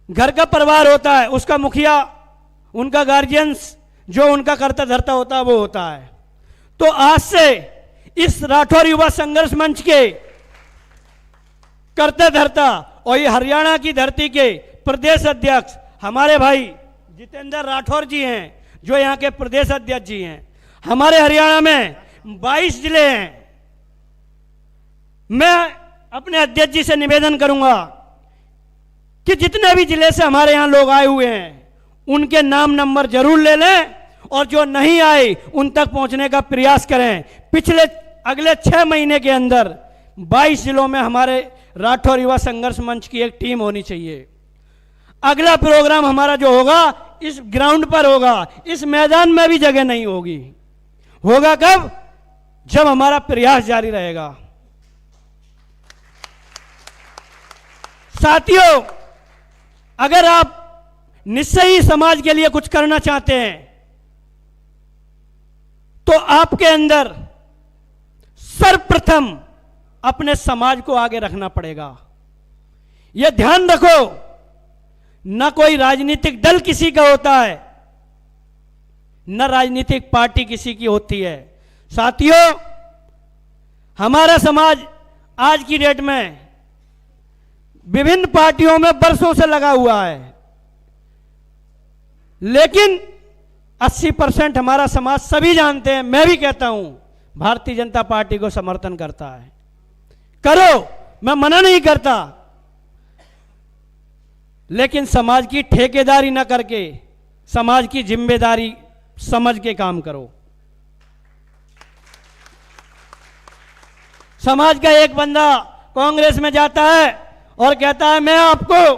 घर का परिवार होता है, उसका मुखिया, उनका गार्जियंस, जो उनका करता धरता होता है वो होता है। तो आज से इस राठौर युवा संघर्ष मंच के करता धरता और ये हरियाणा की धरती के प्रदेश अध्यक्ष हमारे भाई जितेंद्र राठौर जी हैं, जो यहाँ के प्रदेश अध्यक्ष जी हैं। हमारे हरियाणा में 22 जिले हैं। मैं अपने अध्यक्ष जी से निवेदन करूंगा कि जितने भी जिले से हमारे यहाँ लोग आए हुए हैं, उनके नाम नंबर जरूर ले लें, और जो नहीं आए उन तक पहुंचने का प्रयास करें। अगले 6 महीने के अंदर 22 जिलों में हमारे राठौर युवा संघर्ष मंच की एक टीम होनी चाहिए। अगला प्रोग्राम हमारा जो होगा इस ग्राउंड पर होगा, इस मैदान में भी जगह नहीं होगी। होगा कब? जब हमारा प्रयास जारी रहेगा। साथियों, अगर आप निश्चय ही समाज के लिए कुछ करना चाहते हैं तो आपके अंदर सर्वप्रथम अपने समाज को आगे रखना पड़ेगा। यह ध्यान रखो, न कोई राजनीतिक दल किसी का होता है, न राजनीतिक पार्टी किसी की होती है। साथियों, हमारा समाज आज की डेट में विभिन्न पार्टियों में बरसों से लगा हुआ है, लेकिन 80% हमारा समाज, सभी जानते हैं, मैं भी कहता हूं, भारतीय जनता पार्टी को समर्थन करता है। करो, मैं मना नहीं करता, लेकिन समाज की ठेकेदारी ना करके समाज की जिम्मेदारी समझ के काम करो। समाज का एक बंदा कांग्रेस में जाता है और कहता है मैं आपको,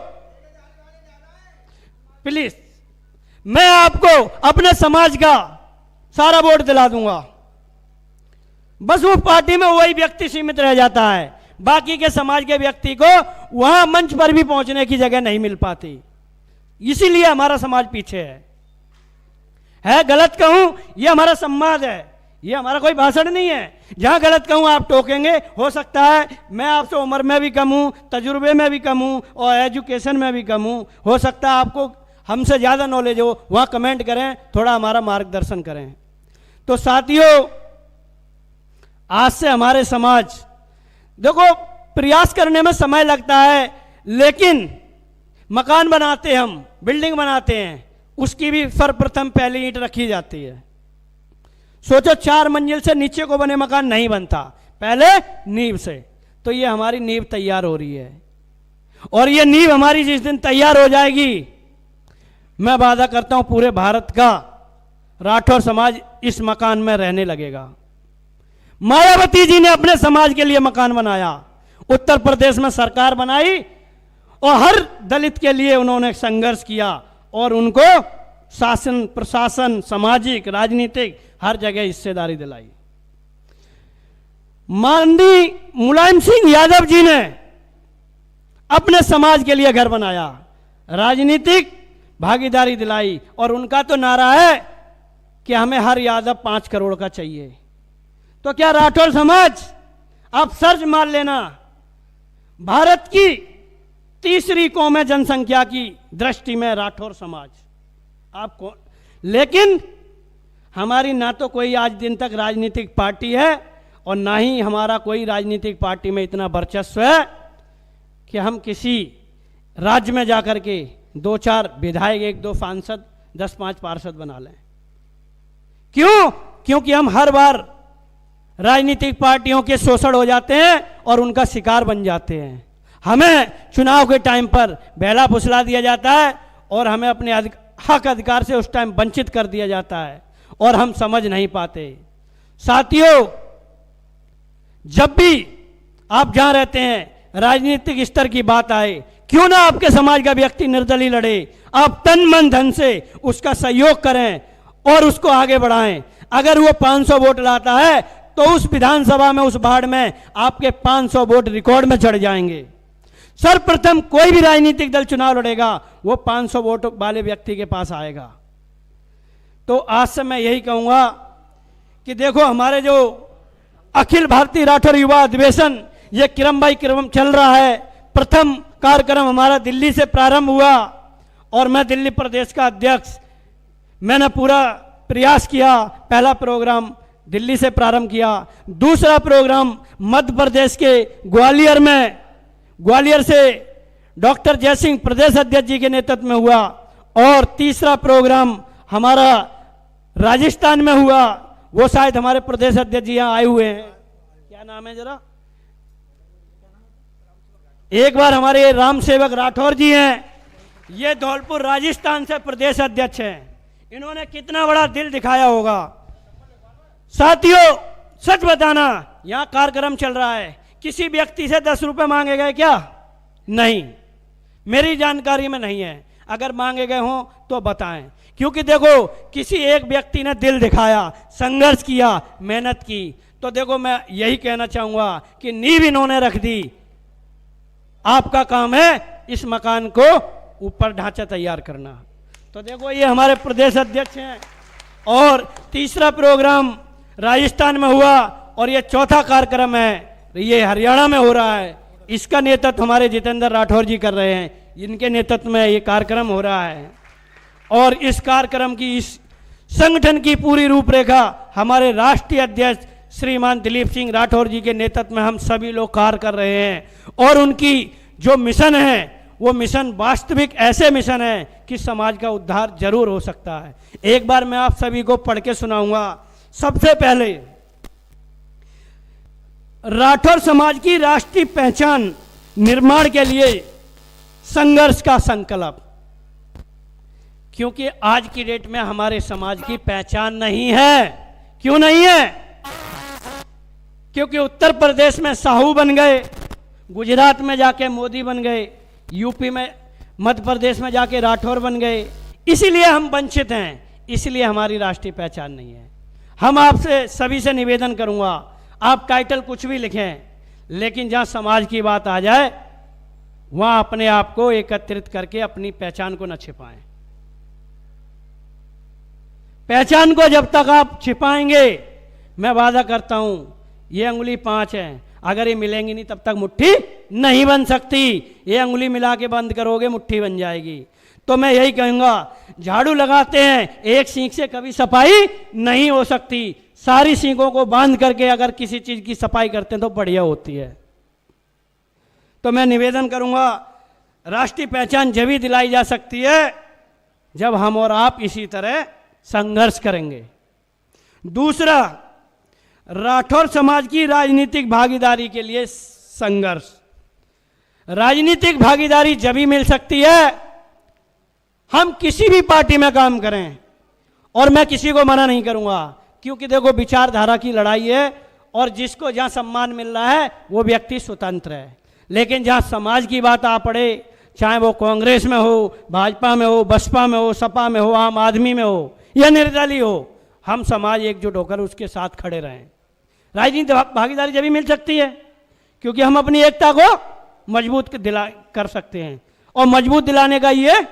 प्लीज, मैं आपको अपने समाज का सारा वोट दिला दूंगा। बस वो पार्टी में वही व्यक्ति सीमित रह जाता है, बाकी के समाज के व्यक्ति को वहां मंच पर भी पहुंचने की जगह नहीं मिल पाती। इसीलिए हमारा समाज पीछे है। गलत कहूं, यह हमारा संवाद है, यह हमारा कोई भाषण नहीं है। जहां गलत कहूं आप टोकेंगे। हो सकता है मैं आपसे उम्र में भी कम हूं, तजुर्बे में भी कम हूं और एजुकेशन में भी कम हूं। हो सकता है आपको हमसे ज़्यादा नॉलेज हो, वहाँ कमेंट करें, थोड़ा हमारा मार्गदर्शन करें। तो साथियों, आज से हमारे समाज, देखो प्रयास करने में समय लगता है, लेकिन मकान बनाते हम, बिल्डिंग बनाते हैं, उसकी भी सर्वप्रथम पहली ईंट रखी जाती है। सोचो 4 मंजिल से नीचे को बने मकान नहीं बनता, पहले नींव से। तो ये हमारी नींव तैयार हो रही है, और ये नींव हमारी जिस दिन तैयार हो जाएगी मैं वादा करता हूं पूरे भारत का राठौर समाज इस मकान में रहने लगेगा। मायावती जी ने अपने समाज के लिए मकान बनाया, उत्तर प्रदेश में सरकार बनाई और हर दलित के लिए उन्होंने संघर्ष किया और उनको शासन प्रशासन सामाजिक राजनीतिक हर जगह हिस्सेदारी दिलाई। माननीय मुलायम सिंह यादव जी ने अपने समाज के लिए घर बनाया, राजनीतिक भागीदारी दिलाई और उनका तो नारा है कि हमें हर यादव 5 करोड़ का चाहिए। तो क्या राठौर समाज, आप सर्च मार लेना, भारत की तीसरी कौम है जनसंख्या की दृष्टि में राठौर समाज आपको, लेकिन हमारी ना तो कोई आज दिन तक राजनीतिक पार्टी है और ना ही हमारा कोई राजनीतिक पार्टी में इतना वर्चस्व है कि हम किसी राज्य में जाकर के 2-4 विधायक 1-2 सांसद 10-5 पार्षद बना लें। क्यों? क्योंकि हम हर बार राजनीतिक पार्टियों के शोषण हो जाते हैं और उनका शिकार बन जाते हैं। हमें चुनाव के टाइम पर बहला फुसला दिया जाता है और हमें अपने हक अधिकार से उस टाइम वंचित कर दिया जाता है और हम समझ नहीं पाते। साथियों, जब भी आप जहां रहते हैं राजनीतिक स्तर की बात आए, क्यों ना आपके समाज का व्यक्ति निर्दलीय लड़े, आप तन मन धन से उसका सहयोग करें और उसको आगे बढ़ाएं। अगर वो 500 वोट लाता है तो उस विधानसभा में, उस वार्ड में आपके 500 वोट रिकॉर्ड में चढ़ जाएंगे। सर्वप्रथम कोई भी राजनीतिक दल चुनाव लड़ेगा वो 500 वोट वाले व्यक्ति के पास आएगा। तो आज से मैं यही कहूंगा कि देखो, हमारे जो अखिल भारतीय राठौर युवा अधिवेशन ये क्रम बाई क्रम चल रहा है। प्रथम कार्यक्रम हमारा दिल्ली से प्रारंभ हुआ और मैं दिल्ली प्रदेश का अध्यक्ष, मैंने पूरा प्रयास किया, पहला प्रोग्राम दिल्ली से प्रारंभ किया। दूसरा प्रोग्राम मध्य प्रदेश के ग्वालियर में, ग्वालियर से डॉक्टर जयसिंह प्रदेश अध्यक्ष जी के नेतृत्व में हुआ और तीसरा प्रोग्राम हमारा राजस्थान में हुआ। वो शायद हमारे प्रदेश अध्यक्ष जी यहाँ आए हुए हैं, क्या नाम है जरा, एक बार हमारे राम सेवक राठौर जी हैं, ये धौलपुर राजस्थान से प्रदेश अध्यक्ष हैं। इन्होंने कितना बड़ा दिल दिखाया होगा। साथियों, सच बताना, यहां कार्यक्रम चल रहा है, किसी व्यक्ति से 10 रुपए मांगे गए क्या? नहीं, मेरी जानकारी में नहीं है। अगर मांगे गए हों तो बताएं, क्योंकि देखो किसी एक व्यक्ति ने दिल दिखाया, संघर्ष किया, मेहनत की। तो देखो, मैं यही कहना चाहूंगा कि नींव इन्होंने रख दी, आपका काम है इस मकान को ऊपर ढांचा तैयार करना। तो देखो, ये हमारे प्रदेश अध्यक्ष हैं और तीसरा प्रोग्राम राजस्थान में हुआ और ये चौथा कार्यक्रम है, ये हरियाणा में हो रहा है। इसका नेतृत्व हमारे जितेंद्र राठौर जी कर रहे हैं, इनके नेतृत्व में ये कार्यक्रम हो रहा है। और इस कार्यक्रम की, इस संगठन की पूरी रूपरेखा हमारे राष्ट्रीय अध्यक्ष श्रीमान दिलीप सिंह राठौर जी के नेतृत्व में हम सभी लोग कार्य कर रहे हैं। और उनकी जो मिशन है वो मिशन वास्तविक ऐसे मिशन है कि समाज का उद्धार जरूर हो सकता है। एक बार मैं आप सभी को पढ़ के सुनाऊंगा। सबसे पहले, राठौर समाज की राष्ट्रीय पहचान निर्माण के लिए संघर्ष का संकल्प। क्योंकि आज की डेट में हमारे समाज की पहचान नहीं है। क्यों नहीं है? क्योंकि उत्तर प्रदेश में साहू बन गए, गुजरात में जाके मोदी बन गए, यूपी में, मध्य प्रदेश में जाके राठौर बन गए। इसीलिए हम वंचित हैं, इसलिए हमारी राष्ट्रीय पहचान नहीं है। हम आपसे सभी से निवेदन करूंगा, आप टाइटल कुछ भी लिखें, लेकिन जहां समाज की बात आ जाए वहां अपने आप को एकत्रित करके अपनी पहचान को न छिपाएं। पहचान को जब तक आप छिपाएंगे, मैं वादा करता हूं, ये अंगुली 5 है, अगर ये मिलेंगी नहीं तब तक मुट्ठी नहीं बन सकती। ये अंगुली मिला के बंद करोगे, मुट्ठी बन जाएगी। तो मैं यही कहूंगा, झाड़ू लगाते हैं, एक सींग से कभी सफाई नहीं हो सकती। सारी सींगों को बांध करके अगर किसी चीज की सफाई करते हैं तो बढ़िया होती है। तो मैं निवेदन करूंगा, राष्ट्रीय पहचान जब ही दिलाई जा सकती है जब हम और आप इसी तरह संघर्ष करेंगे। दूसरा, राठौर समाज की राजनीतिक भागीदारी के लिए संघर्ष। राजनीतिक भागीदारी जब ही मिल सकती है हम किसी भी पार्टी में काम करें, और मैं किसी को मना नहीं करूंगा, क्योंकि देखो विचारधारा की लड़ाई है और जिसको जहां सम्मान मिल रहा है वो व्यक्ति स्वतंत्र है। लेकिन जहां समाज की बात आ पड़े, चाहे वो कांग्रेस में हो, भाजपा में हो, बसपा में हो, सपा में हो, आम आदमी में हो या निर्दलीय हो, हम समाज एकजुट होकर उसके साथ खड़े रहें। राजनीतिक भागीदारी जब भी मिल सकती है, क्योंकि हम अपनी एकता को मजबूत कर सकते हैं, और मजबूत दिलाने का ये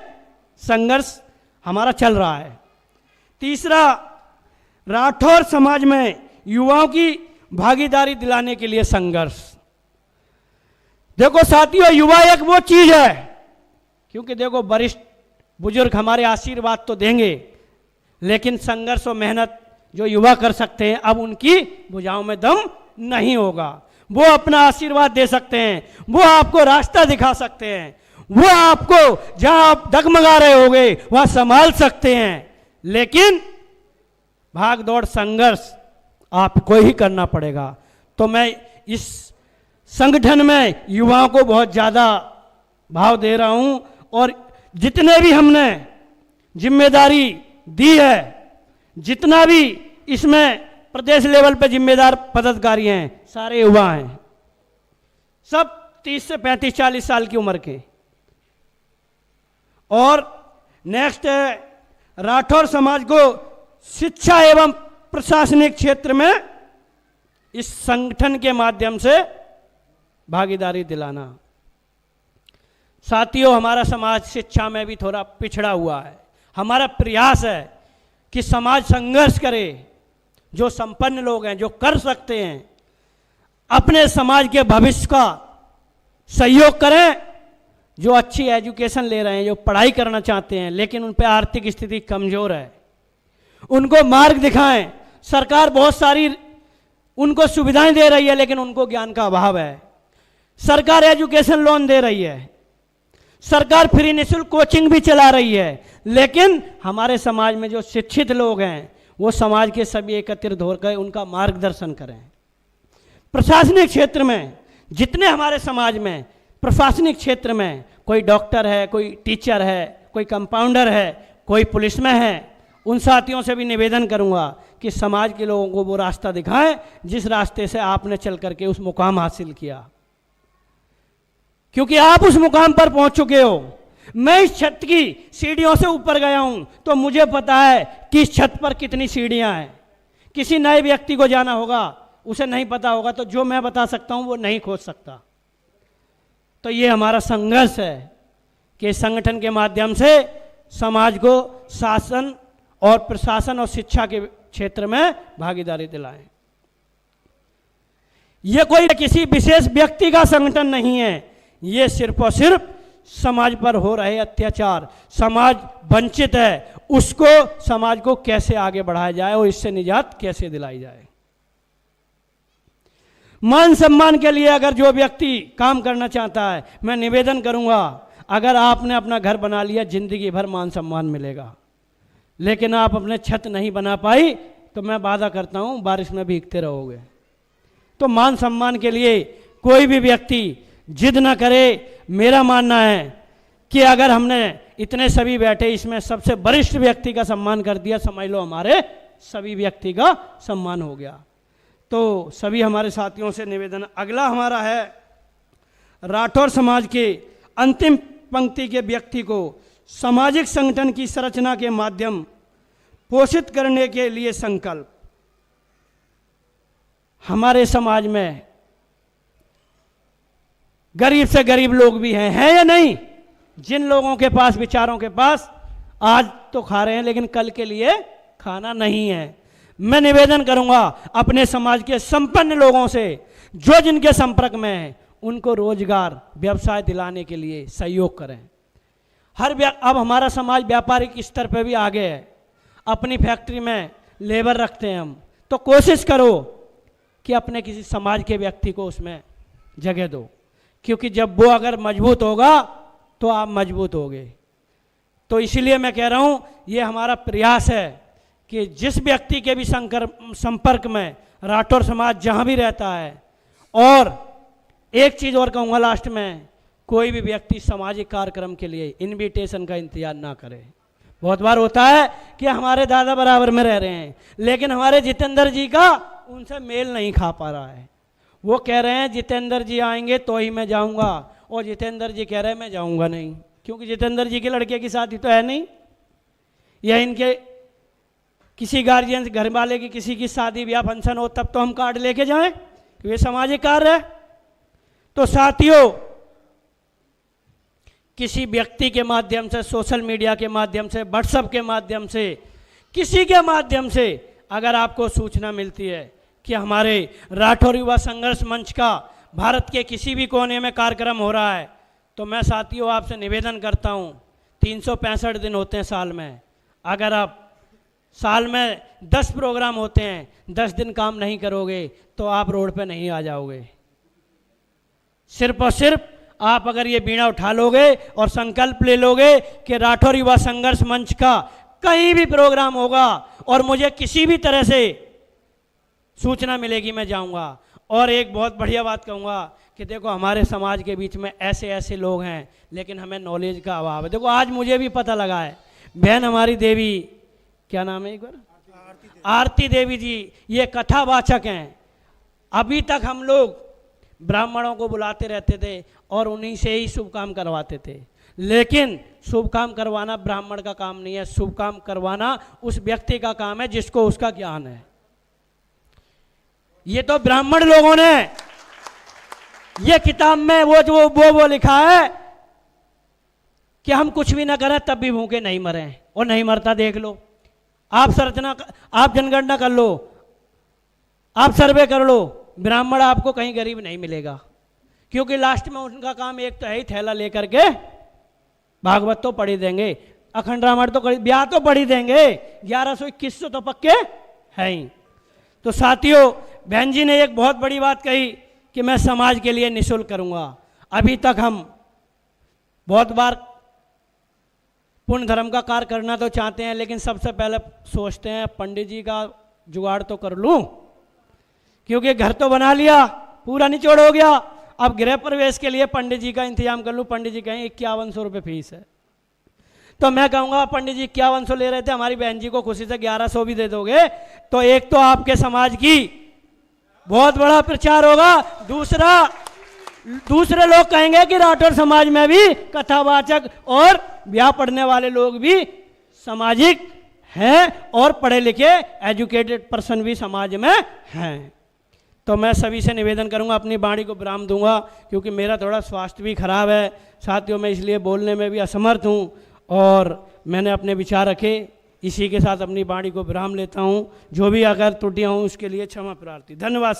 संघर्ष हमारा चल रहा है। तीसरा, राठौर समाज में युवाओं की भागीदारी दिलाने के लिए संघर्ष। देखो साथियों, युवा एक वो चीज है, क्योंकि देखो वरिष्ठ बुजुर्ग हमारे आशीर्वाद तो देंगे, लेकिन संघर्ष और मेहनत जो युवा कर सकते हैं, अब उनकी भुजाओं में दम नहीं होगा। वो अपना आशीर्वाद दे सकते हैं, वो आपको रास्ता दिखा सकते हैं, वो आपको जहां आप डगमगा रहे होगे वहां संभाल सकते हैं, लेकिन भाग दौड़ संघर्ष आपको ही करना पड़ेगा। तो मैं इस संगठन में युवाओं को बहुत ज़्यादा भाव दे रहा हूं, और जितने भी हमने जिम्मेदारी दी है, जितना भी इसमें प्रदेश लेवल पे जिम्मेदार पदाधिकारी हैं, सारे युवा हैं, सब 30 से 35-40 साल की उम्र के। और नेक्स्ट है, राठौर समाज को शिक्षा एवं प्रशासनिक क्षेत्र में इस संगठन के माध्यम से भागीदारी दिलाना। साथियों, हमारा समाज शिक्षा में भी थोड़ा पिछड़ा हुआ है। हमारा प्रयास है कि समाज संघर्ष करे, जो संपन्न लोग हैं, जो कर सकते हैं, अपने समाज के भविष्य का सहयोग करें, जो अच्छी एजुकेशन ले रहे हैं, जो पढ़ाई करना चाहते हैं, लेकिन उन पर आर्थिक स्थिति कमजोर है, उनको मार्ग दिखाएं। सरकार बहुत सारी उनको सुविधाएं दे रही है, लेकिन उनको ज्ञान का अभाव है। सरकार एजुकेशन लोन दे रही है, सरकार फ्री निःशुल्क कोचिंग भी चला रही है, लेकिन हमारे समाज में जो शिक्षित लोग हैं वो समाज के सभी एकत्रित होकर उनका मार्गदर्शन करें। प्रशासनिक क्षेत्र में जितने हमारे समाज में प्रशासनिक क्षेत्र में कोई डॉक्टर है, कोई टीचर है, कोई कंपाउंडर है, कोई पुलिस में है, उन साथियों से भी निवेदन करूंगा कि समाज के लोगों को वो रास्ता दिखाएं जिस रास्ते से आपने चल करके उस मुकाम हासिल किया, क्योंकि आप उस मुकाम पर पहुंच चुके हो। मैं इस छत की सीढ़ियों से ऊपर गया हूं, तो मुझे पता है कि इस छत पर कितनी सीढ़ियां हैं। किसी नए व्यक्ति को जाना होगा, उसे नहीं पता होगा, तो जो मैं बता सकता हूं वो नहीं खोज सकता। तो ये हमारा संघर्ष है कि इस संगठन के माध्यम से समाज को शासन और प्रशासन और शिक्षा के क्षेत्र में भागीदारी दिलाएं। ये कोई किसी विशेष व्यक्ति का संगठन नहीं है, ये सिर्फ और सिर्फ समाज पर हो रहे अत्याचार, समाज वंचित है, उसको समाज को कैसे आगे बढ़ाया जाए और इससे निजात कैसे दिलाई जाए। मान सम्मान के लिए अगर जो व्यक्ति काम करना चाहता है, मैं निवेदन करूंगा, अगर आपने अपना घर बना लिया, जिंदगी भर मान सम्मान मिलेगा, लेकिन आप अपने छत नहीं बना पाई तो मैं वादा करता हूं बारिश में भीगते रहोगे। तो मान सम्मान के लिए कोई भी व्यक्ति जिद ना करे। मेरा मानना है कि अगर हमने इतने सभी बैठे, इसमें सबसे वरिष्ठ व्यक्ति का सम्मान कर दिया, समझ लो हमारे सभी व्यक्ति का सम्मान हो गया। तो सभी हमारे साथियों से निवेदन, अगला हमारा है राठौर समाज के अंतिम पंक्ति के व्यक्ति को सामाजिक संगठन की संरचना के माध्यम पोषित करने के लिए संकल्प। हमारे समाज में गरीब से गरीब लोग भी हैं या नहीं? जिन लोगों के पास, विचारों के पास आज तो खा रहे हैं लेकिन कल के लिए खाना नहीं है। मैं निवेदन करूंगा अपने समाज के संपन्न लोगों से, जो जिनके संपर्क में हैं, उनको रोजगार, व्यवसाय दिलाने के लिए सहयोग करें। अब हमारा समाज व्यापारिक स्तर पर भी आगे है, अपनी फैक्ट्री में लेबर रखते हैं हम, तो कोशिश करो कि अपने किसी समाज के व्यक्ति को उसमें जगह दो, क्योंकि जब वो अगर मजबूत होगा तो आप मजबूत होगे। तो इसीलिए मैं कह रहा हूं, ये हमारा प्रयास है कि जिस व्यक्ति के भी संपर्क में राठौर समाज जहां भी रहता है, और एक चीज और कहूंगा लास्ट में, कोई भी व्यक्ति सामाजिक कार्यक्रम के लिए इनविटेशन का इंतजार ना करे। बहुत बार होता है कि हमारे दादा बराबर में रह रहे हैं, लेकिन हमारे जितेंद्र जी का उनसे मेल नहीं खा पा रहा है। वो कह रहे हैं जितेंद्र जी आएंगे तो ही मैं जाऊंगा, और जितेंद्र जी कह रहे हैं मैं जाऊंगा नहीं, क्योंकि जितेंद्र जी के लड़के की शादी तो है नहीं, या इनके किसी गार्जियन घर वाले की किसी की शादी ब्याह फंक्शन हो तब तो हम कार्ड लेके जाएं, क्योंकि ये सामाजिक कार्य है। तो साथियों, किसी व्यक्ति के माध्यम से, सोशल मीडिया के माध्यम से, व्हाट्सएप के माध्यम से, किसी के माध्यम से अगर आपको सूचना मिलती है कि हमारे राठौर युवा संघर्ष मंच का भारत के किसी भी कोने में कार्यक्रम हो रहा है, तो मैं साथियों आपसे निवेदन करता हूं, 365 दिन होते हैं साल में, अगर आप साल में 10 प्रोग्राम होते हैं, 10 दिन काम नहीं करोगे तो आप रोड पे नहीं आ जाओगे। सिर्फ और सिर्फ आप अगर ये बीड़ा उठा लोगे और संकल्प ले लोगे कि राठौर युवा संघर्ष मंच का कहीं भी प्रोग्राम होगा और मुझे किसी भी तरह से सूचना मिलेगी, मैं जाऊंगा। और एक बहुत बढ़िया बात कहूँगा कि देखो, हमारे समाज के बीच में ऐसे ऐसे लोग हैं, लेकिन हमें नॉलेज का अभाव है। देखो, आज मुझे भी पता लगा है, बहन हमारी देवी, क्या नाम है एक बार, आरती देवी जी, ये कथावाचक हैं। अभी तक हम लोग ब्राह्मणों को बुलाते रहते थे और उन्हीं से ही शुभ काम करवाते थे, लेकिन शुभ काम करवाना ब्राह्मण का काम नहीं है, शुभ काम करवाना उस व्यक्ति का काम है जिसको उसका ज्ञान है। ये तो ब्राह्मण लोगों ने ये किताब में वो लिखा है कि हम कुछ भी ना करें तब भी भूखे नहीं मरें, और नहीं मरता। देख लो, आप जनगणना कर लो, आप सर्वे कर लो, ब्राह्मण आपको कहीं गरीब नहीं मिलेगा, क्योंकि लास्ट में उनका काम एक तो है ही थैला लेकर के भागवत तो पढ़ी देंगे, अखंड रामायण तो ब्याह तो पढ़ी देंगे, 1121 तो पक्के है ही। तो साथियों, बहन जी ने एक बहुत बड़ी बात कही कि मैं समाज के लिए निःशुल्क करूंगा। अभी तक हम बहुत बार पुण्य धर्म का कार्य करना तो चाहते हैं, लेकिन सबसे पहले सोचते हैं पंडित जी का जुगाड़ तो कर लूं, क्योंकि घर तो बना लिया, पूरा निचोड़ हो गया, अब गृह प्रवेश के लिए पंडित जी का इंतजाम कर लूं। पंडित जी कहें 5100 रुपये फीस है, तो मैं कहूँगा पंडित जी 5100 ले रहे थे, हमारी बहन जी को खुशी से 1100 भी दे दोगे तो एक तो आपके समाज की बहुत बड़ा प्रचार होगा, दूसरे लोग कहेंगे कि राठौर समाज में भी कथावाचक और ब्याह पढ़ने वाले लोग भी सामाजिक हैं और पढ़े लिखे एजुकेटेड पर्सन भी समाज में हैं। तो मैं सभी से निवेदन करूंगा, अपनी वाणी को विराम दूंगा, क्योंकि मेरा थोड़ा स्वास्थ्य भी खराब है साथियों, मैं इसलिए बोलने में भी असमर्थ हूं और मैंने अपने विचार रखे। इसी के साथ अपनी वाणी को विराम लेता हूं, जो भी अगर त्रुटियां हों उसके लिए क्षमा प्रार्थी। धन्यवाद।